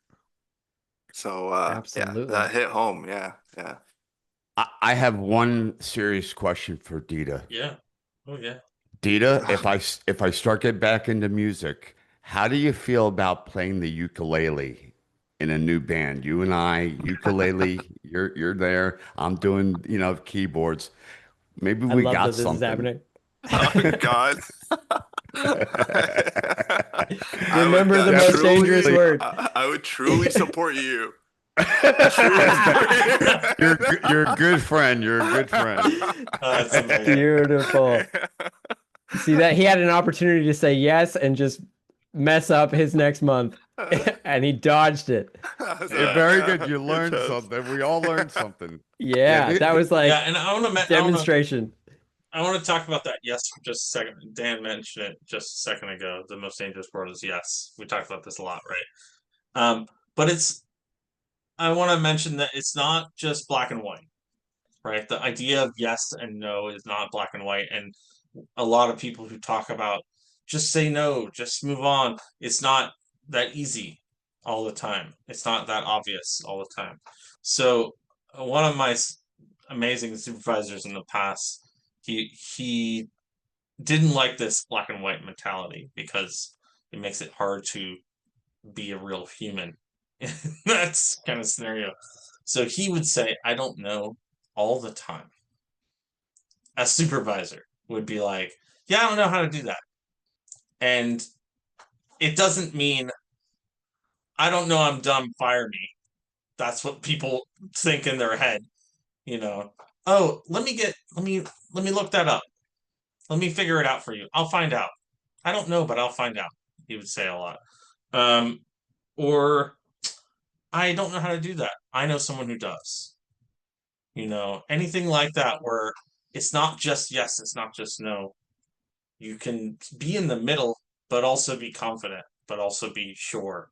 So yeah, Absolutely. that hit home. Yeah, yeah. I have one serious question for Dita. Yeah. Oh yeah. Dita, if I start getting back into music, how do you feel about playing the ukulele in a new band? You and I, ukulele, you're there. I'm doing, keyboards. Maybe I we love got that this is something. happening. Oh God. I would Remember the most dangerous truly, word. I would truly support you. Truly support you. You're a good friend. You're a good friend. That's amazing. Beautiful. See that he had an opportunity to say yes and just mess up his next month, and he dodged it. You're Yeah. very good. You Good learned test. something. We all learned something. Yeah, that was Yeah, like and demonstration. I want to talk about that yes for just a second. Dan mentioned it just a second ago. The most dangerous word is yes. We talked about this a lot, right? But I want to mention that it's not just black and white, right? The idea of yes and no is not black and white. And a lot of people who talk about just say no, just move on. It's not that easy all the time. It's not that obvious all the time. So one of my amazing supervisors in the past, he didn't like this black and white mentality because it makes it hard to be a real human in that kind of scenario. So he would say, I don't know all the time. A supervisor would be like, yeah, I don't know how to do that. And it doesn't mean I don't know, I'm dumb, fire me. That's what people think in their head, you know. Oh, let me look that up. Let me figure it out for you. I'll find out. I don't know, but I'll find out. He would say a lot. Um, or I don't know how to do that. I know someone who does. Anything like that where it's not just yes, it's not just no. You can be in the middle, but also be confident, but also be sure,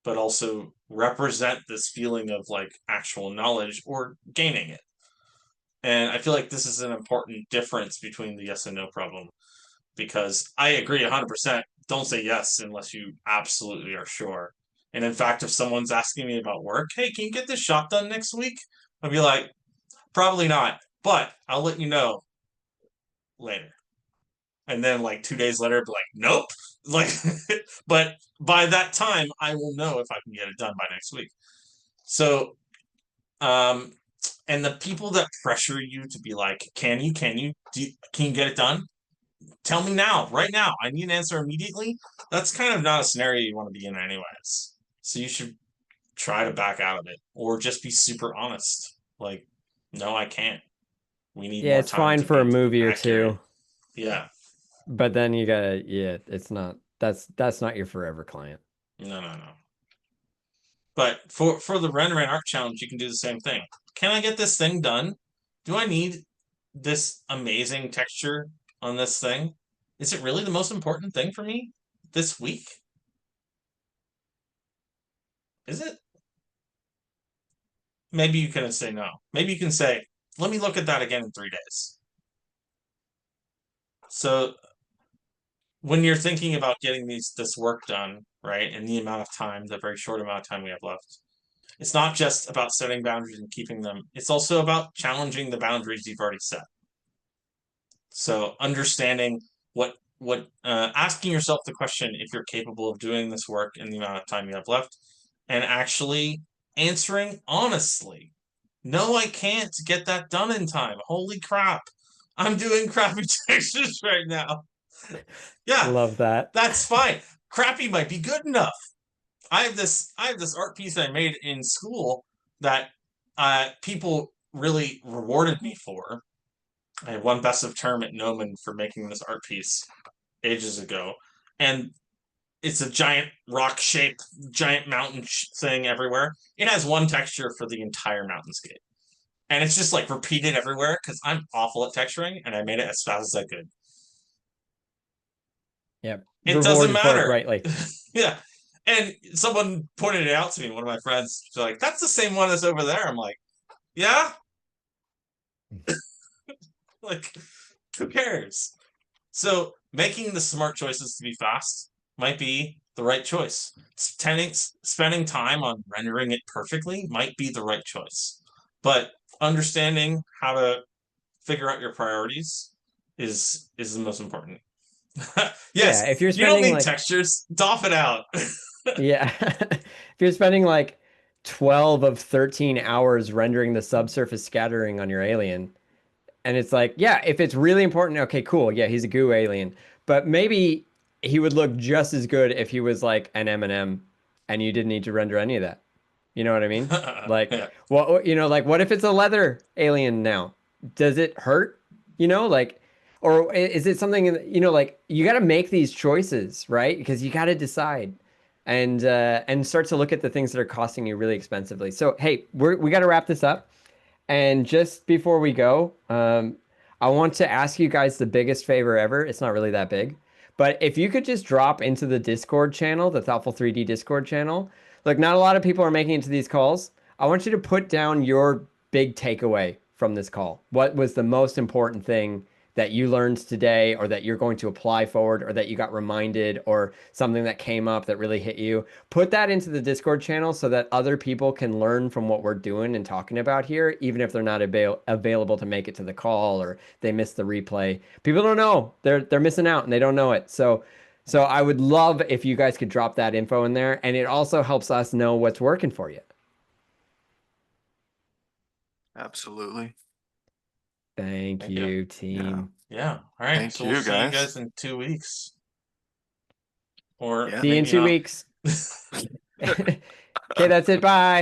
but also represent this feeling of like actual knowledge or gaining it. And I feel like this is an important difference between the yes and no problem, because I agree 100%. Don't say yes unless you absolutely are sure. And in fact, if someone's asking me about work, hey, can you get this shot done next week? I'll be like, probably not, but I'll let you know later. And then like 2 days later, be like, nope. Like, but by that time, I will know if I can get it done by next week. So, and the people that pressure you to be like, can you can you get it done? Tell me now, right now. I need an answer immediately. That's kind of not a scenario you want to be in anyways. So you should try to back out of it, or just be super honest. Like, no, I can't. We need Yeah, more it's time fine to for a be movie or accurate. two, Yeah. but then you gotta, yeah, it's not, that's not your forever client. No. But for the RenderMan Art Challenge, you can do the same thing. Can I get this thing done? Do I need this amazing texture on this thing? Is it really the most important thing for me this week? Is it? Maybe you can say no. Maybe you can say, let me look at that again in 3 days. So when you're thinking about getting this work done, right, in the amount of time, the very short amount of time we have left, it's not just about setting boundaries and keeping them. It's also about challenging the boundaries you've already set. So understanding asking yourself the question if you're capable of doing this work in the amount of time you have left, and actually answering honestly. No, I can't get that done in time. Holy crap. I'm doing crappy textures right now. Yeah, Love that. that's fine. Crappy might be good enough. I have this art piece I made in school that people really rewarded me for. I won best of term at Noman for making this art piece ages ago, and it's a giant rock shaped, giant mountain thing everywhere. It has one texture for the entire mountainscape, and it's just like repeated everywhere because I'm awful at texturing, and I made it as fast as I could. Yep. It doesn't Rewarded for it matter. rightly. Yeah. And someone pointed it out to me, one of my friends. They're like, that's the same one that's over there. I'm like, yeah? Like, who cares? So making the smart choices to be fast might be the right choice. Spending time on rendering it perfectly might be the right choice. But understanding how to figure out your priorities is the most important. Yes, Yeah, if you're you don't spending need like, textures. Doff it out. yeah, if you're spending like 12 of 13 hours rendering the subsurface scattering on your alien, and it's like, yeah, if it's really important, okay, cool. Yeah, he's a goo alien. But maybe he would look just as good if he was like an M&M and you didn't need to render any of that. You know what I mean? Like, Yeah. well, like what if it's a leather alien now? Does it hurt? Like, or is it something, like you got to make these choices, right? Because you got to decide and start to look at the things that are costing you really expensively. So, hey, we got to wrap this up. And just before we go, I want to ask you guys the biggest favor ever. It's not really that big, but if you could just drop into the Discord channel, the Thoughtful3d Discord channel. Look, not a lot of people are making it to these calls. I want you to put down your big takeaway from this call. What was the most important thing that you learned today, or that you're going to apply forward, or that you got reminded, or something that came up that really hit you? Put that into the Discord channel so that other people can learn from what we're doing and talking about here, even if they're not available to make it to the call, or they missed the replay. People don't know. They're missing out and they don't know it. So I would love if you guys could drop that info in there, and it also helps us know what's working for you. Absolutely. Thank Thank you. you, team. Yeah. All right. Thank So you, we'll see you guys. guys in 2 weeks. Or Yeah. See you in maybe 2 not. weeks. Okay, that's it. Bye.